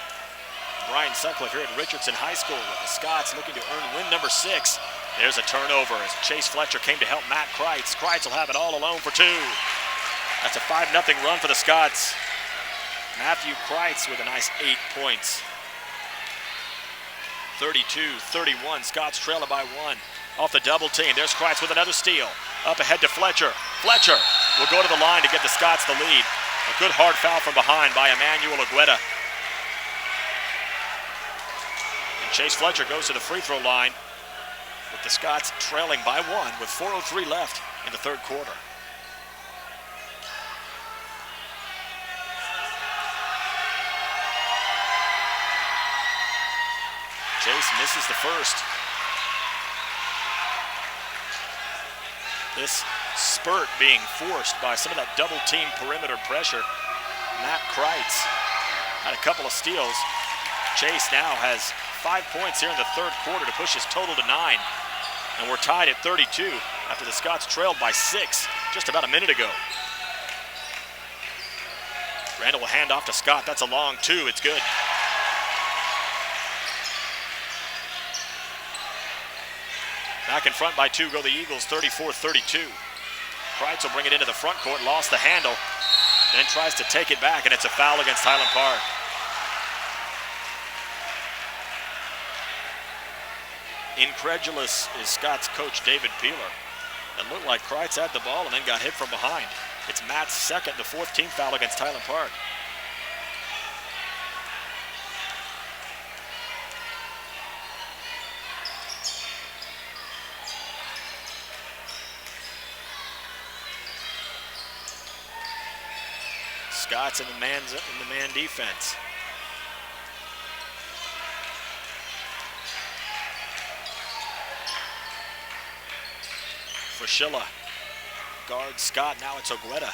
Brian Sutcliffe here at Richardson High School with the Scots looking to earn win number 6. There's a turnover as Chase Fletcher came to help Matt Kreitz. Kreitz will have it all alone for 2. That's a 5-0 run for the Scots. Matthew Kreitz with a nice 8 points. 32-31, Scots trail it by 1. Off the double team, there's Kreitz with another steal. Up ahead to Fletcher. Fletcher will go to the line to give the Scots the lead. A good hard foul from behind by Emmanuel Agueda. Chase Fletcher goes to the free throw line with the Scots trailing by 1 with 4:03 left in the third quarter. Chase misses the first. This spurt being forced by some of that double-team perimeter pressure. Matt Kreitz had a couple of steals. Chase now has 5 points here in the third quarter to push his total to 9. And we're tied at 32 after the Scots trailed by 6 just about a minute ago. Randall will hand off to Scott. That's a long two. It's good. Back in front by 2 go the Eagles, 34-32. Kreitz will bring it into the front court, lost the handle, then tries to take it back, and it's a foul against Highland Park. Incredulous is Scott's coach, David Peeler. It looked like Kreitz had the ball and then got hit from behind. It's Matt's second, the 4th team foul against Highland Park. Scott's in the man defense. Fraschilla guards Scott. Now it's Ogueta.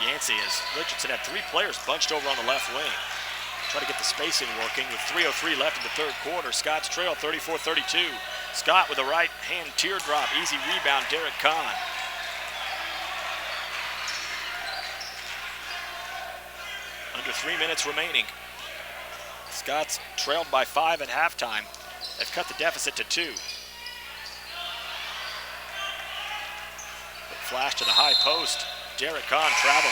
Yancey as Richardson had 3 players bunched over on the left wing. Try to get the spacing working with 3:03 left in the third quarter. Scott's trail 34-32. Scott with a right hand teardrop. Easy rebound, Derek Kahn. Under 3 minutes remaining. Scots trailed by 5 at halftime. They've cut the deficit to 2. Flash to the high post. Derek Kahn traveled.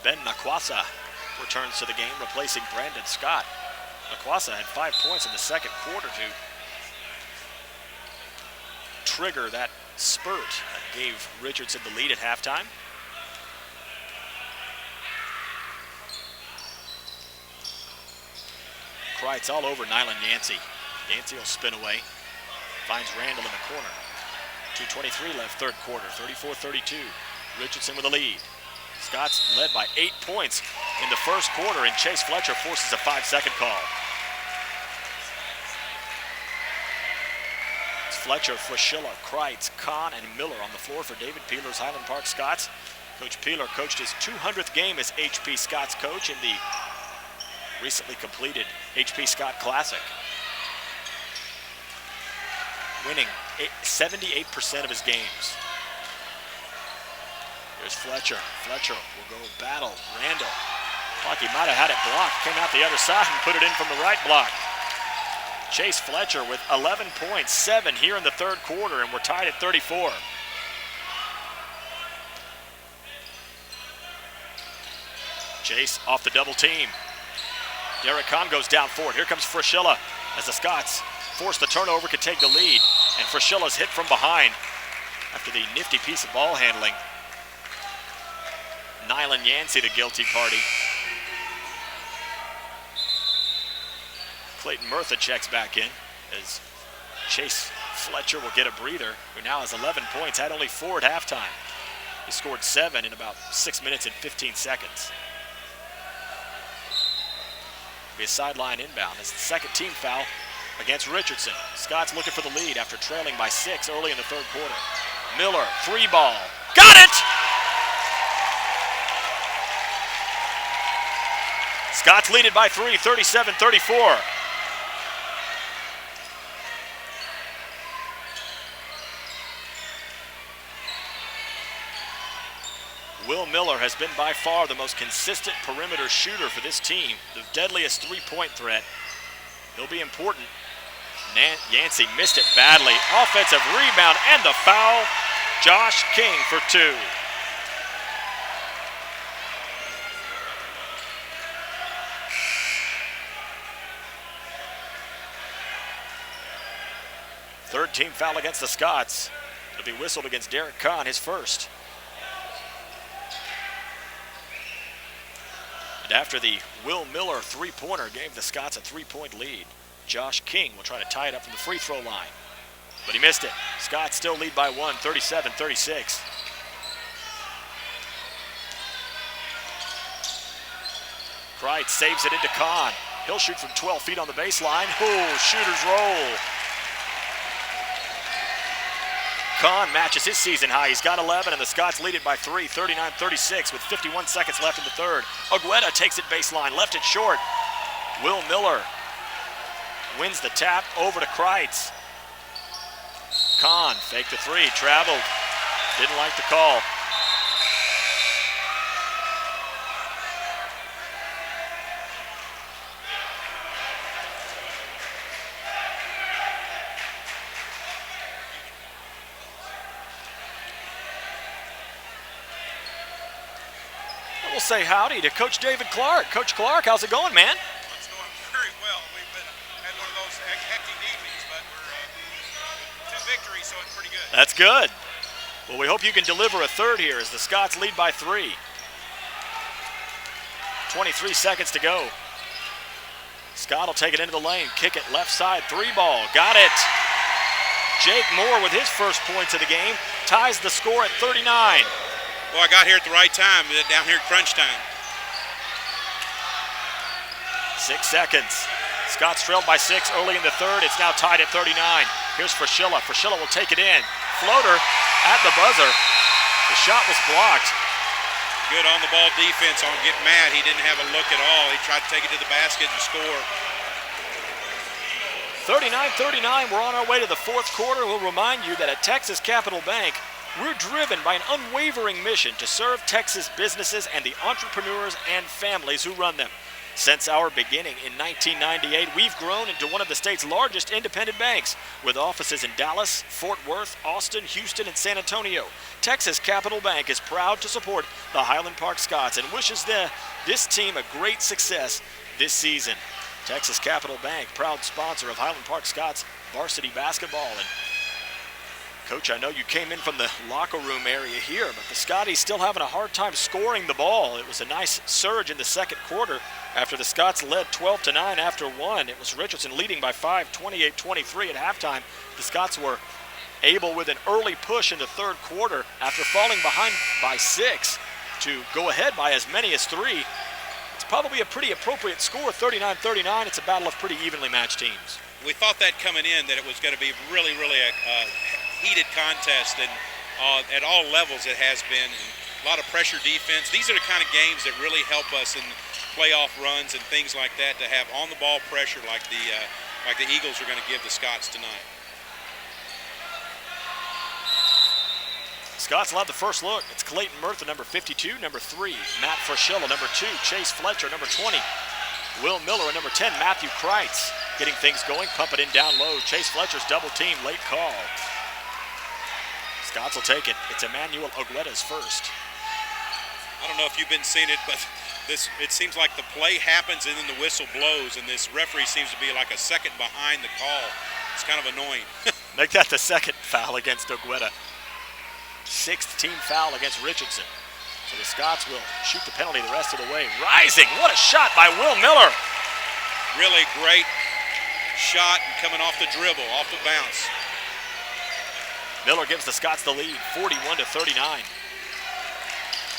Ben Nakwasa returns to the game, replacing Brandon Scott. Nakwasa had 5 points in the second quarter to trigger that spurt that gave Richardson the lead at halftime. Kreitz all over Nyland Yancey. Yancey will spin away. Finds Randall in the corner. 2:23 left third quarter, 34-32. Richardson with a lead. Scots led by 8 points in the first quarter, and Chase Fletcher forces a 5-second call. It's Fletcher, Fraschilla, Kreitz, Kahn, and Miller on the floor for David Peeler's Highland Park Scots. Coach Peeler coached his 200th game as HP Scots coach in the recently completed HP Scott Classic, winning 78% of his games. Here's Fletcher. Fletcher will go battle Randall. Like he might have had it blocked, came out the other side and put it in from the right block. Chase Fletcher with 11 points, 7 here in the third quarter, and we're tied at 34. Chase off the double team. Derek Kahn goes down for it. Here comes Fraschilla as the Scots force the turnover, could take the lead. And Fraschilla's hit from behind after the nifty piece of ball handling. Nyland Yancey, the guilty party. Clayton Murtha checks back in as Chase Fletcher will get a breather, who now has 11 points, had only 4 at halftime. He scored 7 in about 6 minutes and 15 seconds. Be a sideline inbound. It's the second team foul against Richardson. Scott's looking for the lead after trailing by 6 early in the third quarter. Miller, 3 ball. Got it! Scott's leaded by 3, 37-34. Will Miller has been by far the most consistent perimeter shooter for this team, the deadliest three-point threat. He'll be important. Yancey missed it badly. Offensive rebound and the foul. Josh King for 2. Third team foul against the Scots. It'll be whistled against Derek Kahn, his first. And after the Will Miller three-pointer gave the Scots a 3-point lead, Josh King will try to tie it up from the free throw line. But he missed it. Scots still lead by 1, 37-36. Kreitz saves it into Kahn. He'll shoot from 12 feet on the baseline. Oh, shooter's roll. Kahn matches his season high. He's got 11, and the Scots lead it by 3, 39-36, with 51 seconds left in the third. Ogweta takes it baseline, left it short. Will Miller wins the tap over to Kreitz. Kahn faked the three, traveled. Didn't like the call. We'll say howdy to Coach David Clark. Coach Clark, how's it going, man? It's going very well. We've had one of those hectic evenings, but we're 2 victories, so it's pretty good. That's good. Well, we hope you can deliver a third here as the Scots lead by 3. 23 seconds to go. Scott will take it into the lane, kick it left side, 3-ball, got it. Jake Moore with his first points of the game ties the score at 39. Well, I got here at the right time, down here at crunch time. 6 seconds. Scots trailed by 6 early in the third. It's now tied at 39. Here's Fraschilla. Fraschilla will take it in. Floater at the buzzer. The shot was blocked. Good on-the-ball defense on Get Mad. He didn't have a look at all. He tried to take it to the basket and score. 39-39. We're on our way to the fourth quarter. We'll remind you that at Texas Capital Bank, we're driven by an unwavering mission to serve Texas businesses and the entrepreneurs and families who run them. Since our beginning in 1998, we've grown into one of the state's largest independent banks, with offices in Dallas, Fort Worth, Austin, Houston, and San Antonio. Texas Capital Bank is proud to support the Highland Park Scots and wishes this team a great success this season. Texas Capital Bank, proud sponsor of Highland Park Scots varsity basketball. And Coach, I know you came in from the locker room area here, but the Scotties still having a hard time scoring the ball. It was a nice surge in the second quarter after the Scots led 12-9 after 1. It was Richardson leading by 5, 28-23 at halftime. The Scots were able with an early push in the third quarter after falling behind by 6 to go ahead by as many as 3. It's probably a pretty appropriate score, 39-39. It's a battle of pretty evenly matched teams. We thought that coming in that it was going to be really a heated contest, and at all levels it has been. And a lot of pressure defense. These are the kind of games that really help us in playoff runs and things like that, to have on-the-ball pressure like the Eagles are going to give the Scots tonight. Scots will have the first look. It's Clayton Murtha, number 52, number 3. Matt Fraschilla, number 2. Chase Fletcher, number 20. Will Miller, number 10. Matthew Kreitz getting things going. Pump it in down low. Chase Fletcher's double team, late call. Scots will take it. It's Emmanuel Ogweta's first. I don't know if you've been seeing it, but it seems like the play happens and then the whistle blows, and this referee seems to be like a second behind the call. It's kind of annoying. Make that the second foul against Ogweta. 6th team foul against Richardson. So the Scots will shoot the penalty the rest of the way. Rising, what a shot by Will Miller. Really great shot and coming off the dribble, off the bounce. Miller gives the Scots the lead, 41-39.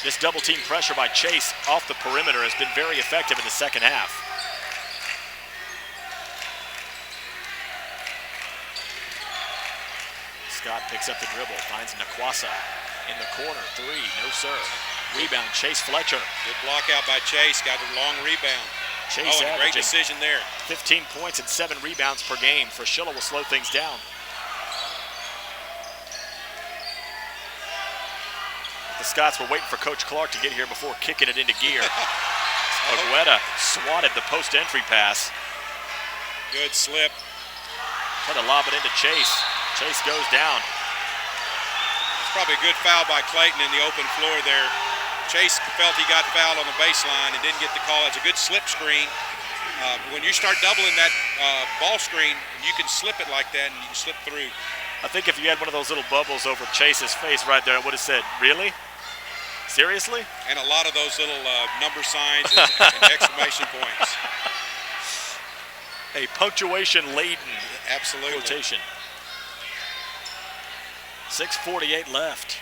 This double team pressure by Chase off the perimeter has been very effective in the second half. Scott picks up the dribble, finds Nakwasa in the corner, 3, no sir. Rebound, Chase Fletcher. Good block out by Chase, got a long rebound. Chase and a great decision there. 15 points and 7 rebounds per game. Fraschilla will slow things down. The Scots were waiting for Coach Clark to get here before kicking it into gear. Ogweta swatted the post entry pass. Good slip. Tried to lob it into Chase. Chase goes down. It's probably a good foul by Clayton in the open floor there. Chase felt he got fouled on the baseline and didn't get the call. That's a good slip screen. When you start doubling that ball screen, you can slip it like that and you can slip through. I think if you had one of those little bubbles over Chase's face right there, it would have said, really? Seriously? And a lot of those little number signs and exclamation points. A punctuation-laden Absolutely. quotation. 6:48 left.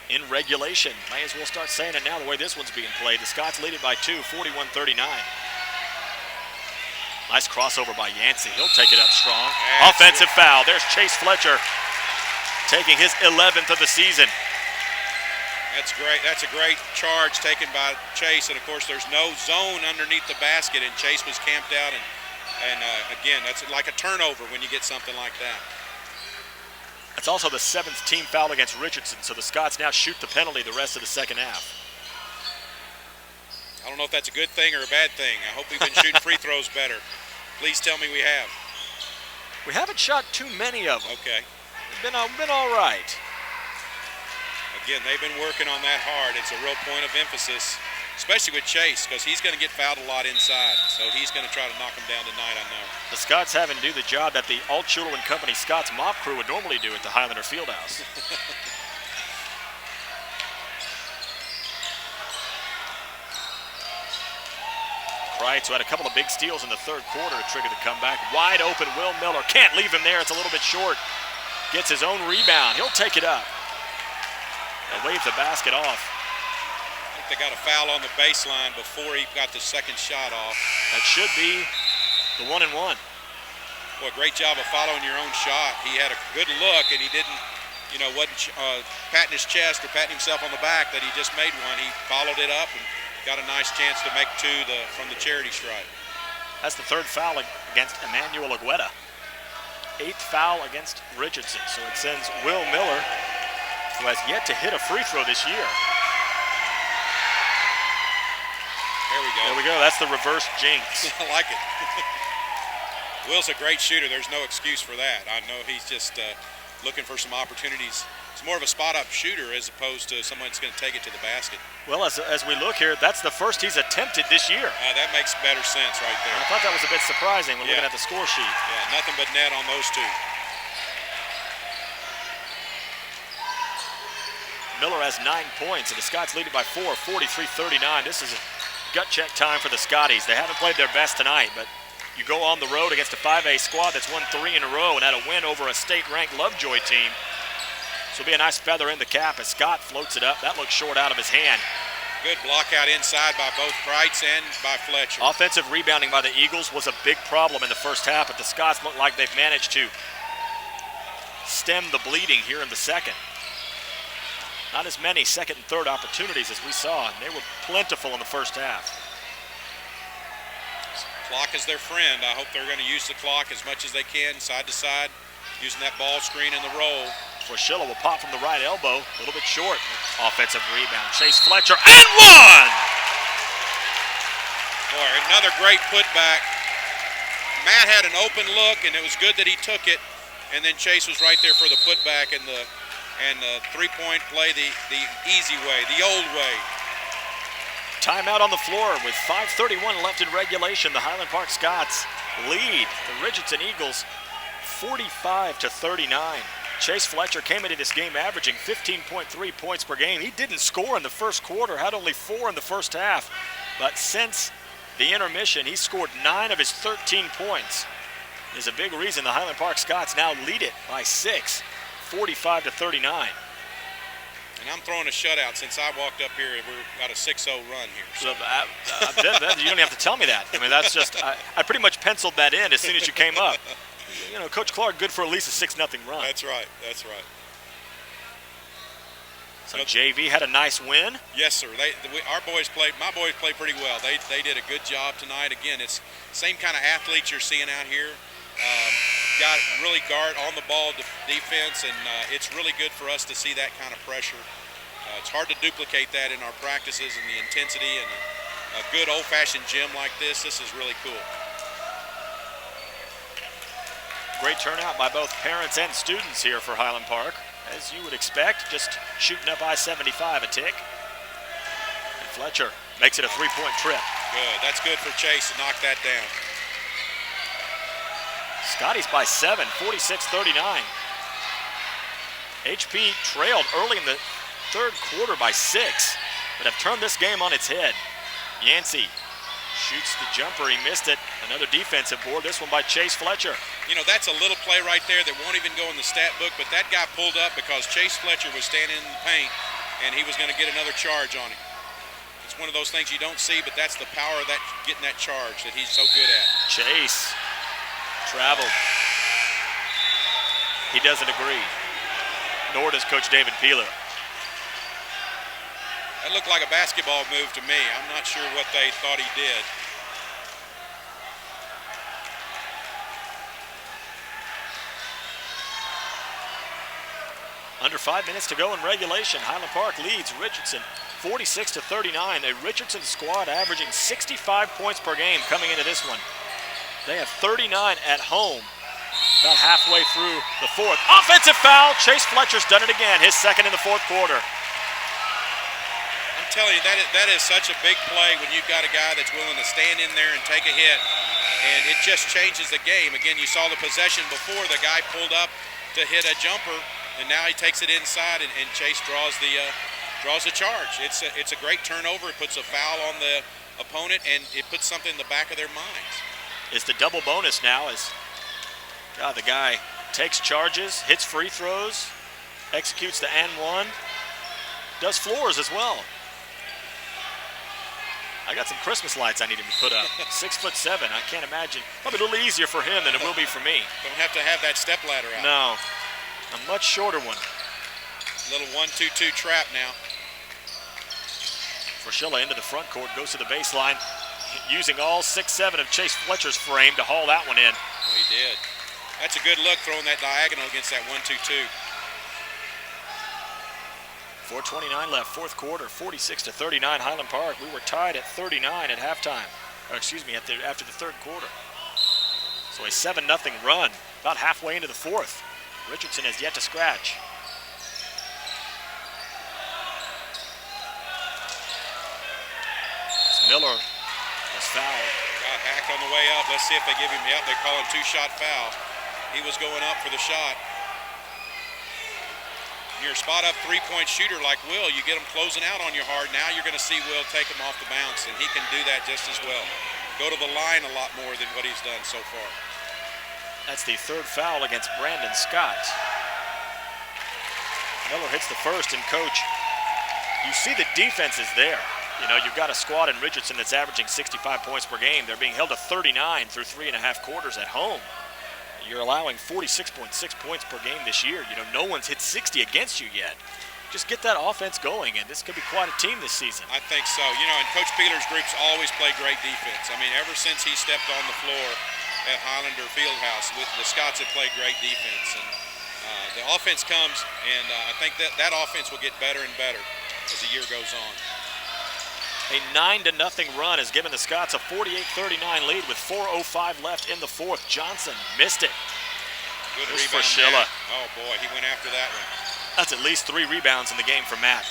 in regulation. May as well start saying it now the way this one's being played. The Scots lead it by 2, 41-39. Nice crossover by Yancey. He'll take it up strong. Offensive foul. There's Chase Fletcher taking his 11th of the season. That's great. That's a great charge taken by Chase, and of course there's no zone underneath the basket, and Chase was camped out, and again, that's like a turnover when you get something like that. That's also the 7th team foul against Richardson, so the Scots now shoot the penalty the rest of the second half. I don't know if that's a good thing or a bad thing. I hope we've been shooting free throws better. Please tell me we have. We haven't shot too many of them. Okay. Been all right. Again, they've been working on that hard. It's a real point of emphasis, especially with Chase, because he's going to get fouled a lot inside. So he's going to try to knock him down tonight, I know. The Scots having to do the job that the Altshuler and Company Scots mop crew would normally do at the Highlander Fieldhouse. Kreitz, who had a couple of big steals in the third quarter to trigger the comeback. Wide open, Will Miller. Can't leave him there. It's a little bit short. Gets his own rebound. He'll take it up. They'll wave the basket off. I think they got a foul on the baseline before he got the second shot off. That should be the 1-and-1. Boy, great job of following your own shot. He had a good look, and he didn't, wasn't patting his chest or patting himself on the back that he just made one. He followed it up and got a nice chance to make two from the charity stripe. That's the third foul against Emmanuel Agueda. 8th foul against Richardson. So it sends Will Miller, who has yet to hit a free throw this year. There we go. There we go. That's the reverse jinx. I like it. Will's a great shooter. There's no excuse for that. I know he's just looking for some opportunities. It's more of a spot-up shooter as opposed to someone that's going to take it to the basket. Well, as we look here, that's the first he's attempted this year. That makes better sense right there. I thought that was a bit surprising when looking at the score sheet. Yeah, nothing but net on those two. Miller has 9 points, and the Scots lead it by 4, 43-39. This is a gut check time for the Scotties. They haven't played their best tonight, but you go on the road against a 5A squad that's won 3 in a row and had a win over a state-ranked Lovejoy team. This will be a nice feather in the cap as Scott floats it up. That looks short out of his hand. Good block out inside by both Kreitz and by Fletcher. Offensive rebounding by the Eagles was a big problem in the first half, but the Scots look like they've managed to stem the bleeding here in the second. Not as many second and third opportunities as we saw, and they were plentiful in the first half. Clock is their friend. I hope they're going to use the clock as much as they can, side to side, using that ball screen and the roll. Flashilla will pop from the right elbow, a little bit short. Offensive rebound, Chase Fletcher, and one! Boy, another great putback. Matt had an open look, and it was good that he took it, and then Chase was right there for the putback and the three-point play the easy way, the old way. Timeout on the floor with 5:31 left in regulation. The Highland Park Scots lead the Richardson Eagles 45-39. Chase Fletcher came into this game averaging 15.3 points per game. He didn't score in the first quarter, had only 4 in the first half. But since the intermission, he scored 9 of his 13 points. There's a big reason the Highland Park Scots now lead it by 6, 45-39. And I'm throwing a shutout since I walked up here. We've got a 6-0 run here. So. You don't have to tell me that. I mean, that's just, I pretty much penciled that in as soon as you came up. Coach Clark good for at least a 6-0 run. That's right, that's right. So JV had a nice win. Yes, sir. My boys played pretty well. They did a good job tonight. Again, it's same kind of athletes you're seeing out here. Got really guard on the ball defense, and it's really good for us to see that kind of pressure. It's hard to duplicate that in our practices and the intensity, and a good old-fashioned gym like this is really cool. Great turnout by both parents and students here for Highland Park, as you would expect, just shooting up I-75 a tick. And Fletcher makes it a 3-point trip. Good, that's good for Chase to knock that down. Scotties by 7, 46-39. HP trailed early in the third quarter by 6, but have turned this game on its head. Yancey shoots the jumper, he missed it. Another defensive board, this one by Chase Fletcher. That's a little play right there that won't even go in the stat book, but that guy pulled up because Chase Fletcher was standing in the paint, and he was going to get another charge on him. It's one of those things you don't see, but that's the power of that, getting that charge that he's so good at. Chase traveled. He doesn't agree, nor does Coach David Peeler. That looked like a basketball move to me. I'm not sure what they thought he did. Under 5 minutes to go in regulation. Highland Park leads Richardson 46-39. A Richardson squad averaging 65 points per game coming into this one. They have 39 at home, about halfway through the fourth. Offensive foul. Chase Fletcher's done it again, his second in the fourth quarter. I'm telling you, that is such a big play when you've got a guy that's willing to stand in there and take a hit, and it just changes the game. Again, you saw the possession before. The guy pulled up to hit a jumper, and now he takes it inside, and Chase draws the charge. It's a great turnover. It puts a foul on the opponent, and it puts something in the back of their minds. It's the double bonus now as the guy takes charges, hits free throws, executes the and one, does floors as well. I got some Christmas lights I need him to put up. 6'7", I can't imagine. Probably a little easier for him than it will be for me. Don't have to have that step ladder out. No, a much shorter one. Little 1-2-2 trap now. Frashilla into the front court, goes to the baseline, using all 6'7" of Chase Fletcher's frame to haul that one in. Well, he did. That's a good look, throwing that diagonal against that 1-2-2. 4:29 left, fourth quarter, 46-39 Highland Park. We were tied at 39 at halftime, or excuse me, after the third quarter. So a 7-0 run, about halfway into the fourth. Richardson has yet to scratch. Miller was fouled. Got hacked on the way up. Let's see if they give him, they call him two-shot foul. He was going up for the shot. You're a spot-up three-point shooter like Will. You get him closing out on you hard. Now you're going to see Will take him off the bounce, and he can do that just as well. Go to the line a lot more than what he's done so far. That's the third foul against Brandon Scott. Miller hits the first, and Coach, you see the defense is there. You know, you've got a squad in Richardson that's averaging 65 points per game. They're being held to 39 through 3.5 quarters at home. You're allowing 46.6 points per game this year. You know, no one's hit 60 against you yet. Just get that offense going, and this could be quite a team this season. I think so. You know, and Coach Peeler's groups always play great defense. I mean, ever since he stepped on the floor at Highlander Fieldhouse, with the Scots have played great defense. And the offense comes, and I think that offense will get better and better as the year goes on. A 9-0 run has given the Scots a 48-39 lead with 4:05 left in the fourth. Johnson missed it. Good Here's rebound. Frashilla. Oh boy, he went after that one. That's at least 3 rebounds in the game for Matt.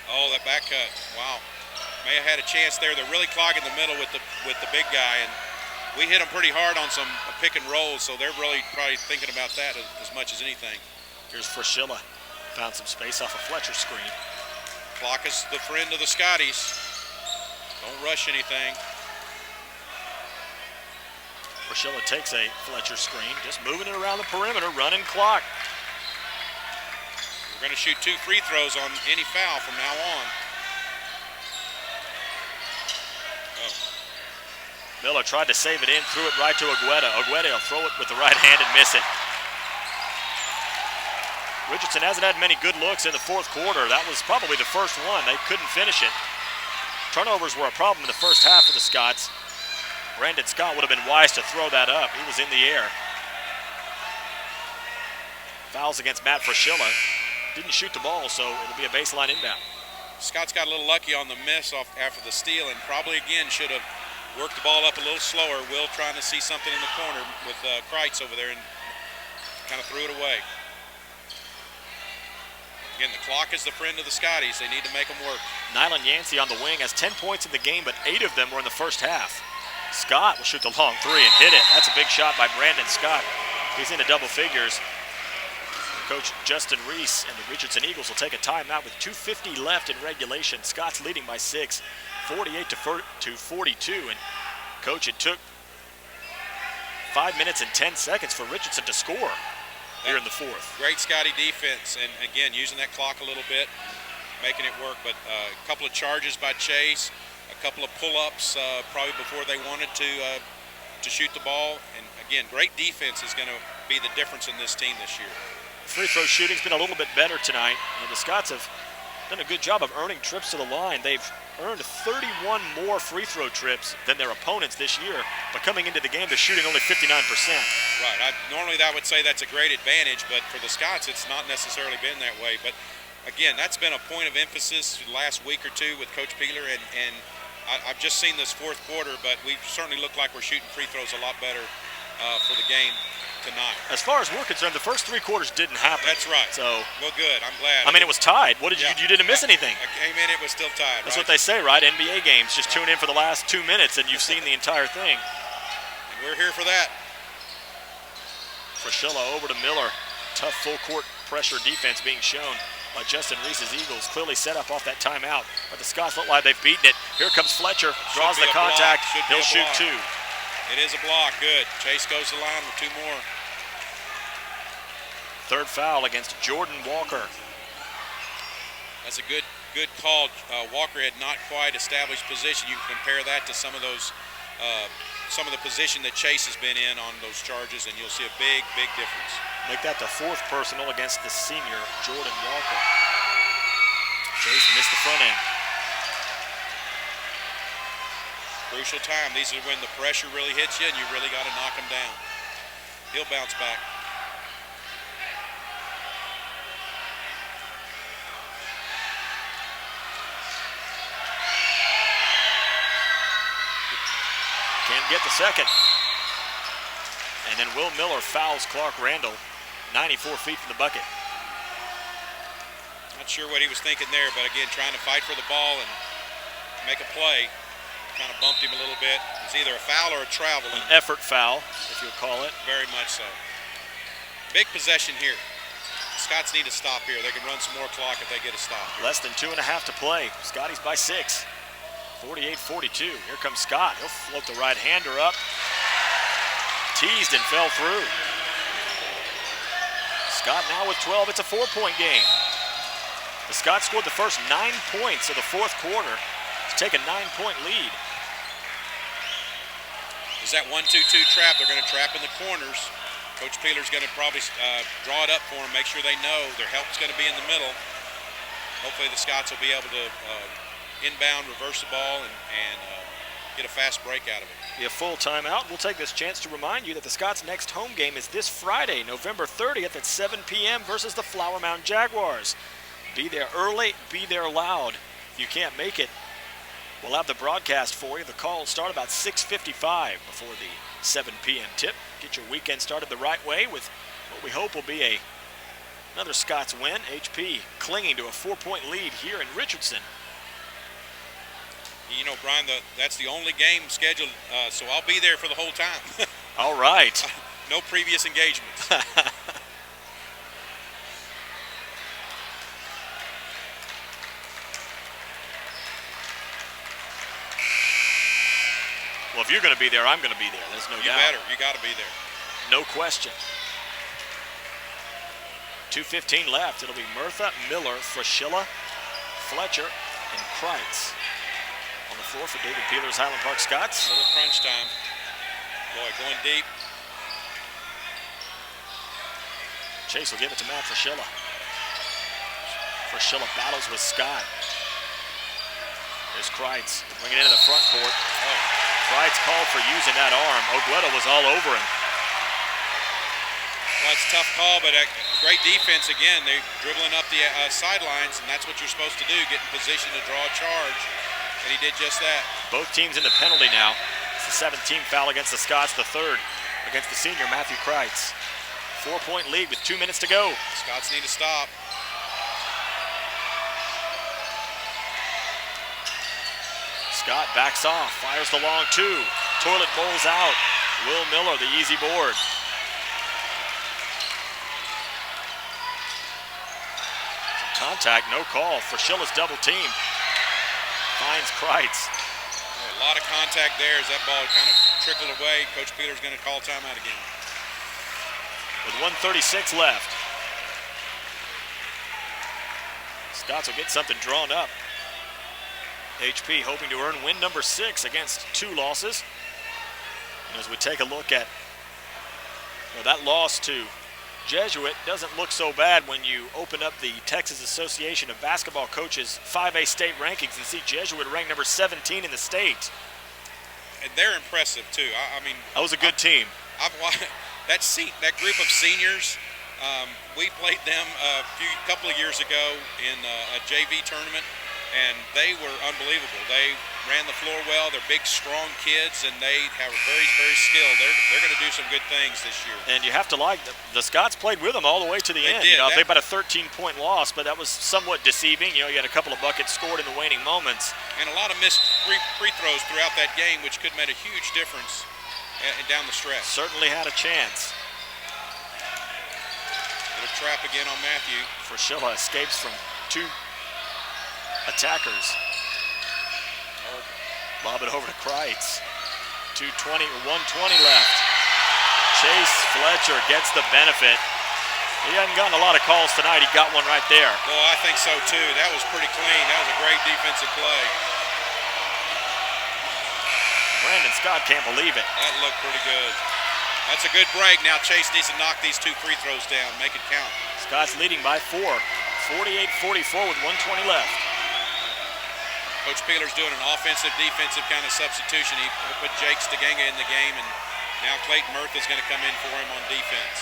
Oh, that back cut. Wow. May have had a chance there. They're really clogging the middle with the big guy, and we hit them pretty hard on some pick and rolls, so they're really probably thinking about that as much as anything. Here's Frashilla. Found some space off a Fletcher screen. Clock is the friend of the Scotties. Don't rush anything. Frashilla takes a Fletcher screen, just moving it around the perimeter, running clock. We're going to shoot 2 free throws on any foul from now on. Oh. Miller tried to save it in, threw it right to Agueda. Agueda will throw it with the right hand and miss it. Richardson hasn't had many good looks in the fourth quarter. That was probably the first one. They couldn't finish it. Turnovers were a problem in the first half for the Scots. Brandon Scott would have been wise to throw that up. He was in the air. Fouls against Matt Frashilla. Didn't shoot the ball, so it'll be a baseline inbound. Scott's got a little lucky on the miss off after the steal, and probably again should have worked the ball up a little slower. Will trying to see something in the corner with Kreitz over there and kind of threw it away. Again, the clock is the friend of the Scotties. They need to make them work. Nylan Yancey on the wing has 10 points in the game, but 8 of them were in the first half. Scott will shoot the long 3 and hit it. That's a big shot by Brandon Scott. He's into double figures. Coach Justin Reese and the Richardson Eagles will take a timeout with 2:50 left in regulation. Scott's leading by 6, 48 to 42. And Coach, it took 5 minutes and 10 seconds for Richardson to score here in the fourth. Great Scotty defense, and again, using that clock a little bit, making it work. But a couple of charges by Chase, a couple of pull-ups probably before they wanted to shoot the ball. And again, great defense is going to be the difference in this team this year. Free throw shooting's been a little bit better tonight, and the Scots have done a good job of earning trips to the line. They've earned 31 more free throw trips than their opponents this year, but coming into the game, they're shooting only 59%. Right. Normally I would say that's a great advantage, but for the Scots, it's not necessarily been that way. But again, that's been a point of emphasis the last week or two with Coach Peeler, and I've just seen this fourth quarter, but we certainly look like we're shooting free throws a lot better for the game tonight. As far as we're concerned, the first 3 quarters didn't happen. That's right. So, well, good. I'm glad. I mean, it was tied. What did you didn't miss anything. I came in, it was still tied. That's right? what they say, right? NBA games, just tune in for the last 2 minutes and you've seen the entire thing. And we're here for that. Fraschilla over to Miller. Tough full court pressure defense being shown by Justin Reese's Eagles. Clearly set up off that timeout, but the Scots look like they've beaten it. Here comes Fletcher, draws the contact. He'll shoot 2. It is a block. Good. Chase goes to the line with 2 more. Third foul against Jordan Walker. That's a good call. Walker had not quite established position. You can compare that to some of those, some of the position that Chase has been in on those charges, and you'll see a big difference. Make that the 4th personal against the senior Jordan Walker. Chase missed the front end. Crucial time. These are when the pressure really hits you, and you really got to knock them down. He'll bounce back. Can't get the second. And then Will Miller fouls Clark Randall 94 feet from the bucket. Not sure what he was thinking there, but again, trying to fight for the ball and make a play. Kind of bumped him a little bit. It's either a foul or a travel. An effort foul, if you'll call it. Very much so. Big possession here. Scots need to stop here. They can run some more clock if they get a stop here. Less than 2.5 to play. Scotty's by 6. 48-42. Here comes Scott. He'll float the right-hander up. Teased and fell through. Scott now with 12. It's a 4-point game. The Scots scored the first 9 points of the fourth quarter to take a 9-point lead. Is that 1-2-2 trap? They're going to trap in the corners. Coach Peeler's going to probably draw it up for them, make sure they know their help's going to be in the middle. Hopefully the Scots will be able to inbound, reverse the ball, and get a fast break out of it. Be a full timeout. We'll take this chance to remind you that the Scots' next home game is this Friday, November 30th at 7 p.m. versus the Flower Mound Jaguars. Be there early, be there loud. If you can't make it, we'll have the broadcast for you. The call will start about 6:55 before the 7 p.m. tip. Get your weekend started the right way with what we hope will be another Scots win. HP clinging to a 4-point lead here in Richardson. You know, Brian, that's the only game scheduled, so I'll be there for the whole time. All right. No previous engagements. Well, if you're going to be there, I'm going to be there. There's no doubt. You better. You got to be there. No question. 2:15 left. It'll be Murtha, Miller, Fraschilla, Fletcher, and Kreitz on the floor for David Peeler's Highland Park Scots. A little crunch time. Boy, going deep. Chase will give it to Matt Fraschilla. Fraschilla battles with Scott. There's Kreitz. Bring it into the front court. Oh. Kreitz called for using that arm. Ogweta was all over him. Well, it's a tough call, but a great defense again. They're dribbling up the sidelines, and that's what you're supposed to do, get in position to draw a charge, and he did just that. Both teams in the penalty now. It's the 17th foul against the Scots, the 3rd against the senior, Matthew Kreitz. 4-point lead with 2 minutes to go. Scots need to stop. Scott backs off, fires the long 2. Toilet bowls out. Will Miller, the easy board. Some contact, no call. Fraschilla's double team. Finds Kreitz. A lot of contact there as that ball kind of trickled away. Coach Peeler's going to call timeout again. With 1:36 left. Scots will get something drawn up. HP hoping to earn win number 6 against 2 losses. And as we take a look at that loss to Jesuit, doesn't look so bad when you open up the Texas Association of Basketball Coaches 5A state rankings and see Jesuit ranked number 17 in the state. And they're impressive too. I mean, that was a good team. I've watched that group of seniors. We played them a couple of years ago in a JV tournament, and they were unbelievable. They ran the floor well. They're big, strong kids, and they have a very, very skilled. They're going to do some good things this year. And you have to like the Scots played with them all the way to the end. Did. They about a 13-point loss, but that was somewhat deceiving. You had a couple of buckets scored in the waning moments, and a lot of missed free throws throughout that game, which could have made a huge difference down the stretch. Certainly had a chance. Little trap again on Matthew. Frischilla escapes from 2 attackers. Lob it over to Kreitz. 120 left. Chase Fletcher gets the benefit. He hasn't gotten a lot of calls tonight. He got one right there. Well, I think so too. That was pretty clean. That was a great defensive play. Brandon Scott can't believe it. That looked pretty good. That's a good break. Now Chase needs to knock these 2 free throws down, make it count. Scott's leading by 4. 48-44 with 120 left. Coach Peeler's doing an offensive-defensive kind of substitution. He put Jake Stiganga in the game, and now Clayton Murtha's going to come in for him on defense.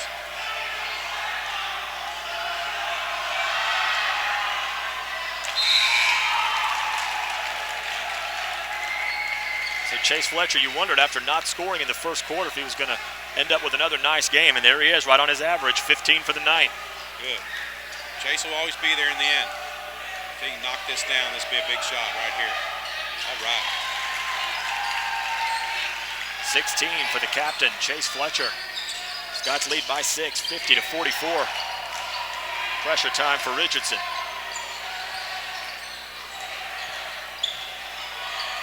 So Chase Fletcher, you wondered after not scoring in the first quarter if he was going to end up with another nice game, and there he is, right on his average, 15 for the night. Good. Chase will always be there in the end. If he can knock this down, this will be a big shot right here. All right. 16 for the captain, Chase Fletcher. Scots lead by 6, 50-44. Pressure time for Richardson.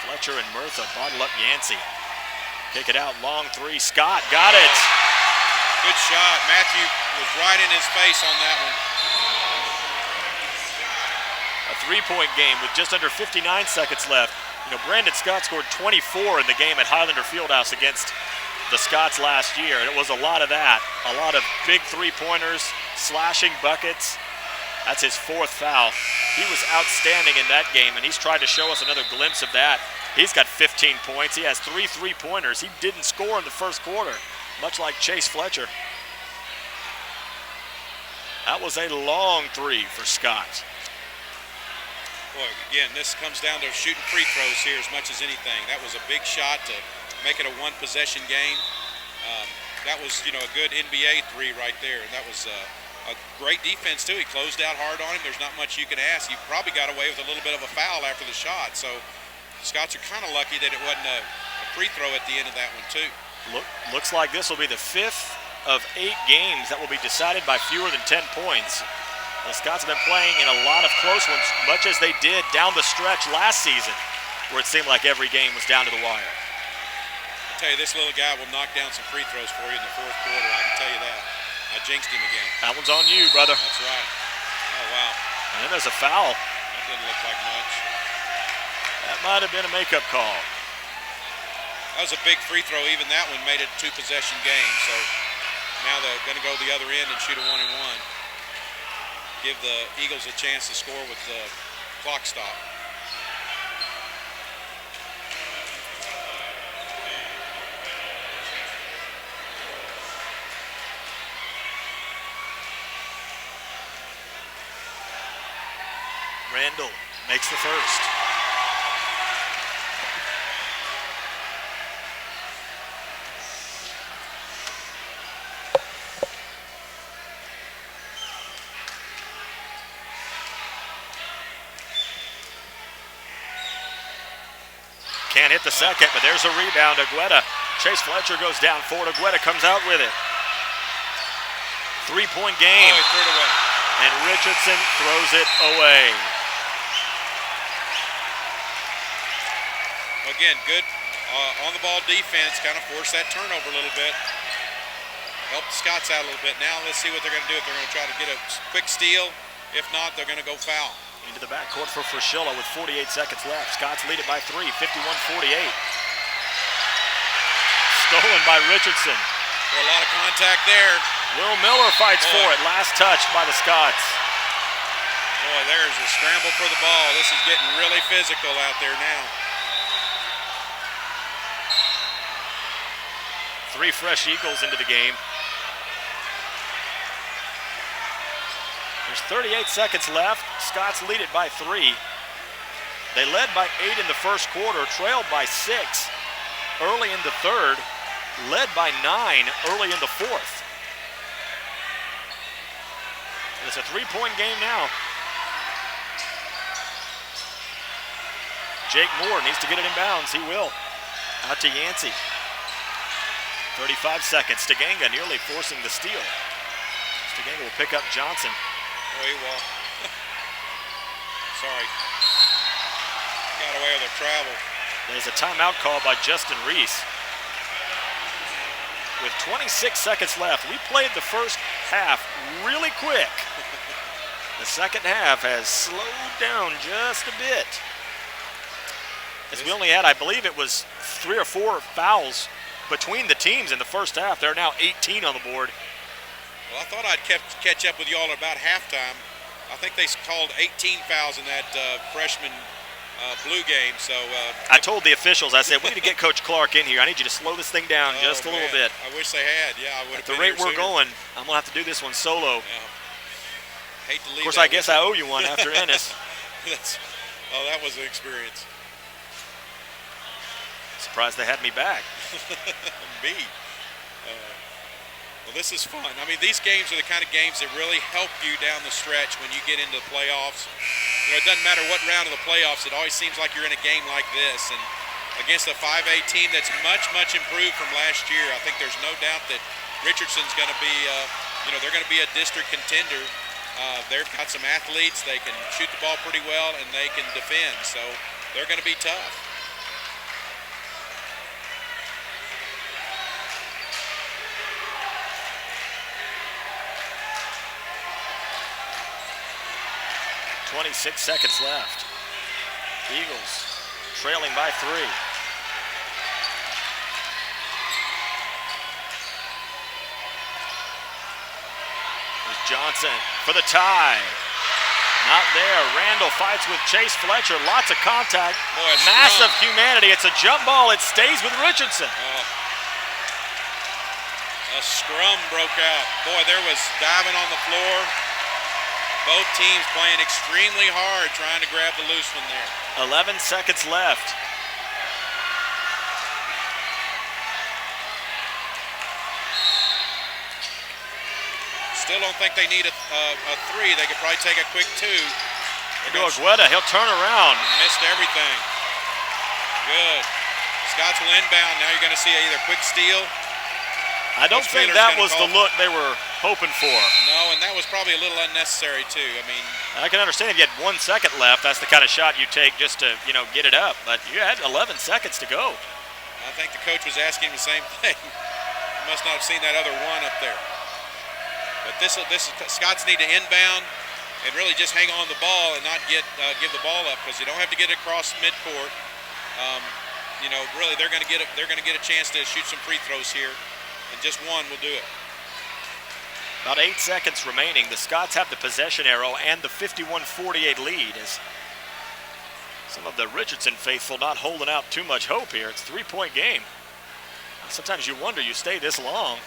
Fletcher and Murtha bottle up Yancey. Kick it out, long 3, Scott got it. Good shot. Matthew was right in his face on that one. A 3-point game with just under 59 seconds left. Brandon Scott scored 24 in the game at Highlander Fieldhouse against the Scots last year, and it was a lot of that. A lot of big 3-pointers, slashing buckets. That's his 4th foul. He was outstanding in that game, and he's tried to show us another glimpse of that. He's got 15 points. He has 3 3-pointers. He didn't score in the first quarter, much like Chase Fletcher. That was a long 3 for Scott. Boy, again, this comes down to shooting free throws here as much as anything. That was a big shot to make it a 1-possession game. That was, a good NBA 3 right there. And that was a great defense, too. He closed out hard on him. There's not much you can ask. You probably got away with a little bit of a foul after the shot. So the Scots are kind of lucky that it wasn't a free throw at the end of that one, too. Looks like this will be the 5th of 8 games that will be decided by fewer than 10 points. The Scots have been playing in a lot of close ones, much as they did down the stretch last season, where it seemed like every game was down to the wire. I'll tell you, this little guy will knock down some free throws for you in the 4th quarter. I can tell you that. I jinxed him again. That one's on you, brother. That's right. Oh, wow. And then there's a foul. That didn't look like much. That might have been a makeup call. That was a big free throw. Even that one made it a 2-possession game. So now they're going to go the other end and shoot a 1-and-1. Give the Eagles a chance to score with the clock stop. Randall makes the first. Can't hit the second, but there's a rebound. Agueda. Chase Fletcher goes down forward. Agueda comes out with it. 3-point game. Oh, he threw it away. And Richardson throws it away. Well, again, good on-the-ball defense, kind of forced that turnover a little bit. Helped the Scots out a little bit. Now let's see what they're going to do. If they're going to try to get a quick steal. If not, they're going to go foul. Into the backcourt for Fraschilla with 48 seconds left. Scots lead it by 3, 51-48. Stolen by Richardson. A lot of contact there. Will Miller fights for it. Last touch by the Scots. Boy, there's a scramble for the ball. This is getting really physical out there now. 3 fresh Eagles into the game. There's 38 seconds left. Scots lead it by 3. They led by 8 in the first quarter, trailed by 6 early in the third, led by 9 early in the fourth. It's a 3-point game now. Jake Moore needs to get it in bounds. He will. Out to Yancey. 35 seconds. Stiganga nearly forcing the steal. Stiganga will pick up Johnson. Oh, he will. Sorry. Got away with the travel. There's a timeout call by Justin Reese. With 26 seconds left, we played the first half really quick. The second half has slowed down just a bit. As we only had, I believe it was 3 or 4 fouls between the teams in the first half. There are now 18 on the board. Well, I thought I'd catch up with you all about halftime. I think they called 18 fouls in that freshman blue game. So I told the officials, I said, we need to get Coach Clark in here. I need you to slow this thing down just a little bit. I wish they had. Yeah, I would have. At the rate we're going, I'm going to have to do this one solo. Yeah. Hate to leave. Of course, I guess I owe you one after Ennis. That was an experience. Surprised they had me back. Me. Well, this is fun. I mean, these games are the kind of games that really help you down the stretch when you get into the playoffs. You know, it doesn't matter what round of the playoffs, it always seems like you're in a game like this. And against a 5A team that's much, much improved from last year, I think there's no doubt that Richardson's going to be, they're going to be a district contender. They've got some athletes. They can shoot the ball pretty well, and they can defend. So they're going to be tough. .26 seconds left. Eagles trailing by 3. There's Johnson for the tie. Not there. Randall fights with Chase Fletcher. Lots of contact. Boy, massive humanity. It's a jump ball. It stays with Richardson. A scrum broke out. Boy, there was diving on the floor. Both teams playing extremely hard trying to grab the loose one there. 11 seconds left. Still don't think they need a 3. They could probably take a quick 2. Go Agueda, he'll turn around. Missed everything. Good. Scots will inbound. Now you're going to see either quick steal. I don't think that was the look they were hoping for. No, and that was probably a little unnecessary too. I mean, I can understand if you had 1 second left, that's the kind of shot you take just to, get it up. But you had 11 seconds to go. I think the coach was asking the same thing. He must not have seen that other 1 up there. But this Scots need to inbound and really just hang on the ball and not give the ball up, because you don't have to get it across midcourt. Really they're going to get a chance to shoot some free throws here. And just 1 will do it. About 8 seconds remaining. The Scots have the possession arrow and the 51-48 lead, as some of the Richardson faithful not holding out too much hope here. It's a 3-point game. Sometimes you wonder you stay this long.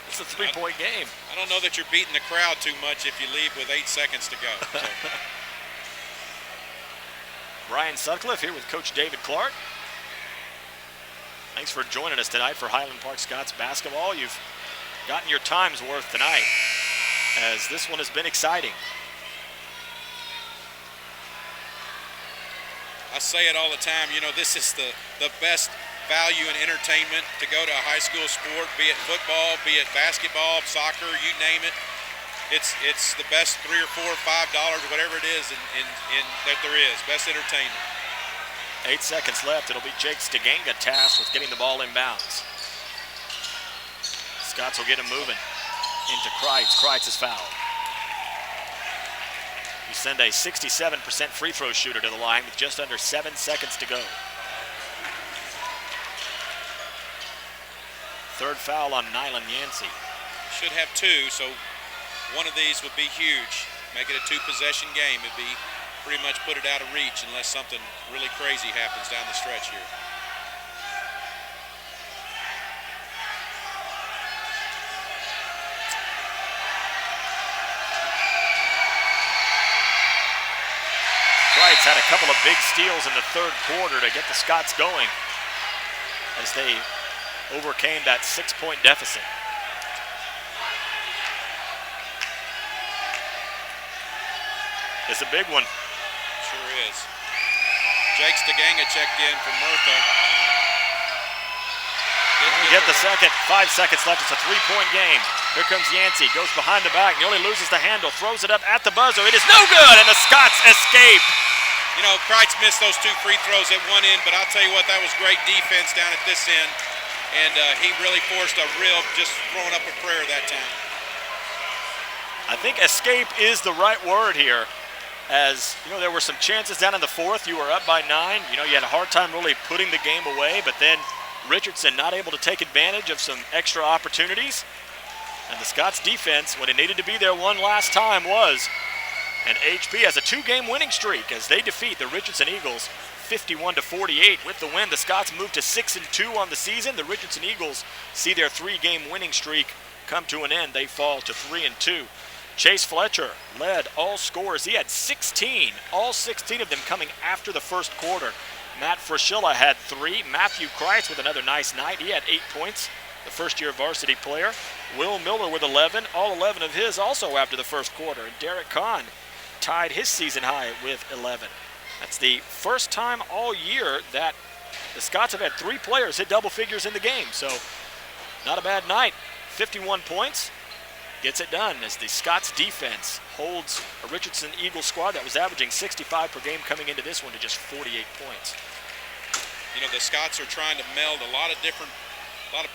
It's a 3-point game. I don't know that you're beating the crowd too much if you leave with 8 seconds to go. So. Brian Sutcliffe here with Coach David Clark. Thanks for joining us tonight for Highland Park Scots basketball. You've gotten your time's worth tonight, as this one has been exciting. I say it all the time, this is the best value in entertainment to go to a high school sport, be it football, be it basketball, soccer, you name it. It's the best $3 or $4 or $5, whatever it is in that there is, best entertainment. 8 seconds left. It'll be Jake Stiganga tasked with getting the ball inbounds. Scots will get him moving into Kreitz. Kreitz is fouled. You send a 67% free throw shooter to the line with just under 7 seconds to go. Third foul on Nylan Yancey. Should have 2, so one of these would be huge. Make it a 2-possession game. It'd be pretty much put it out of reach unless something really crazy happens down the stretch here. Kreitz had a couple of big steals in the third quarter to get the Scots going as they overcame that 6-point deficit. It's a big one. Sure is. Jake Stiganga checked in for Murtha. Get the second. 5 seconds left. It's a 3-point game. Here comes Yancey. Goes behind the back. Nearly loses the handle. Throws it up at the buzzer. It is no good, and the Scots escape. You know, Kreitz missed those 2 free throws at one end, but I'll tell you what, that was great defense down at this end. And he really forced a real, just throwing up a prayer that time. I think escape is the right word here. As, you know, there were some chances down in the fourth. You were up by 9. You know, you had a hard time really putting the game away, but then Richardson not able to take advantage of some extra opportunities. And the Scots defense, when it needed to be there one last time, was. And HP has a 2-game winning streak as they defeat the Richardson Eagles 51-48. With the win, the Scots move to 6-2 on the season. The Richardson Eagles see their 3-game winning streak come to an end. They fall to 3-2. Chase Fletcher led all scorers. He had 16, all 16 of them coming after the first quarter. Matt Fraschilla had 3. Matthew Kreitz with another nice night. He had 8 points, the first-year varsity player. Will Miller with 11, all 11 of his also after the first quarter. And Derek Kahn tied his season high with 11. That's the first time all year that the Scots have had 3 players hit double figures in the game. So not a bad night. 51 points. Gets it done as the Scots defense holds a Richardson Eagles squad that was averaging 65 per game coming into this one to just 48 points. You know, the Scots are trying to meld a lot of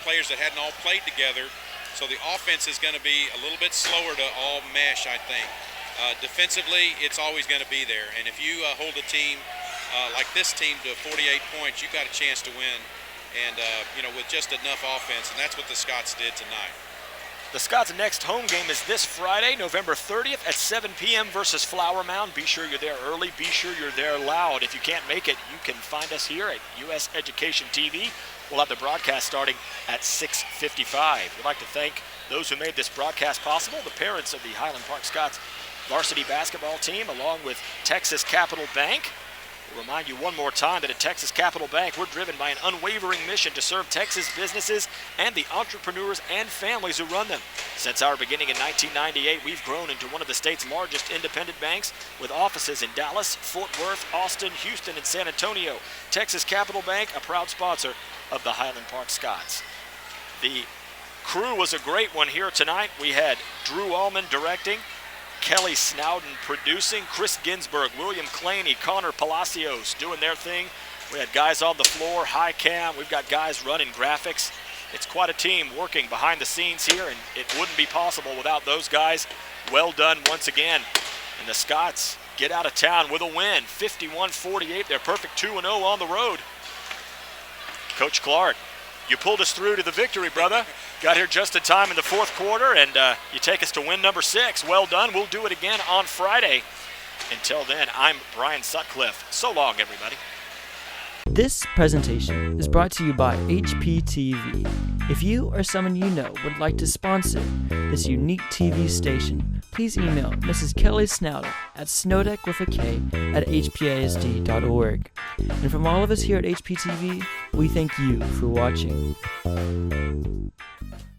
players that hadn't all played together. So the offense is going to be a little bit slower to all mesh, I think. Defensively, it's always going to be there. And if you hold a team like this team to 48 points, you've got a chance to win. And, you know, with just enough offense, and that's what the Scots did tonight. The Scots' next home game is this Friday, November 30th at 7 p.m. versus Flower Mound. Be sure you're there early. Be sure you're there loud. If you can't make it, you can find us here at US Education TV. We'll have the broadcast starting at 6:55. We'd like to thank those who made this broadcast possible, the parents of the Highland Park Scots varsity basketball team, along with Texas Capital Bank. We'll remind you one more time that at Texas Capital Bank, we're driven by an unwavering mission to serve Texas businesses and the entrepreneurs and families who run them. Since our beginning in 1998, we've grown into one of the state's largest independent banks with offices in Dallas, Fort Worth, Austin, Houston, and San Antonio. Texas Capital Bank, a proud sponsor of the Highland Park Scots. The crew was a great one here tonight. We had Drew Allman directing, Kelly Snowden producing, Chris Ginsburg, William Claney, Connor Palacios doing their thing. We had guys on the floor, high cam. We've got guys running graphics. It's quite a team working behind the scenes here, and it wouldn't be possible without those guys. Well done once again. And the Scots get out of town with a win, 51-48. They're perfect 2-0 on the road. Coach Clark, you pulled us through to the victory, brother. Got here just in time in the fourth quarter, and you take us to win number 6. Well done. We'll do it again on Friday. Until then, I'm Brian Sutcliffe. So long, everybody. This presentation is brought to you by HPTV. If you or someone you know would like to sponsor this unique TV station, please email Mrs. Kelly Snowden at snowdeck@hpasd.org. And from all of us here at HPTV, we thank you for watching.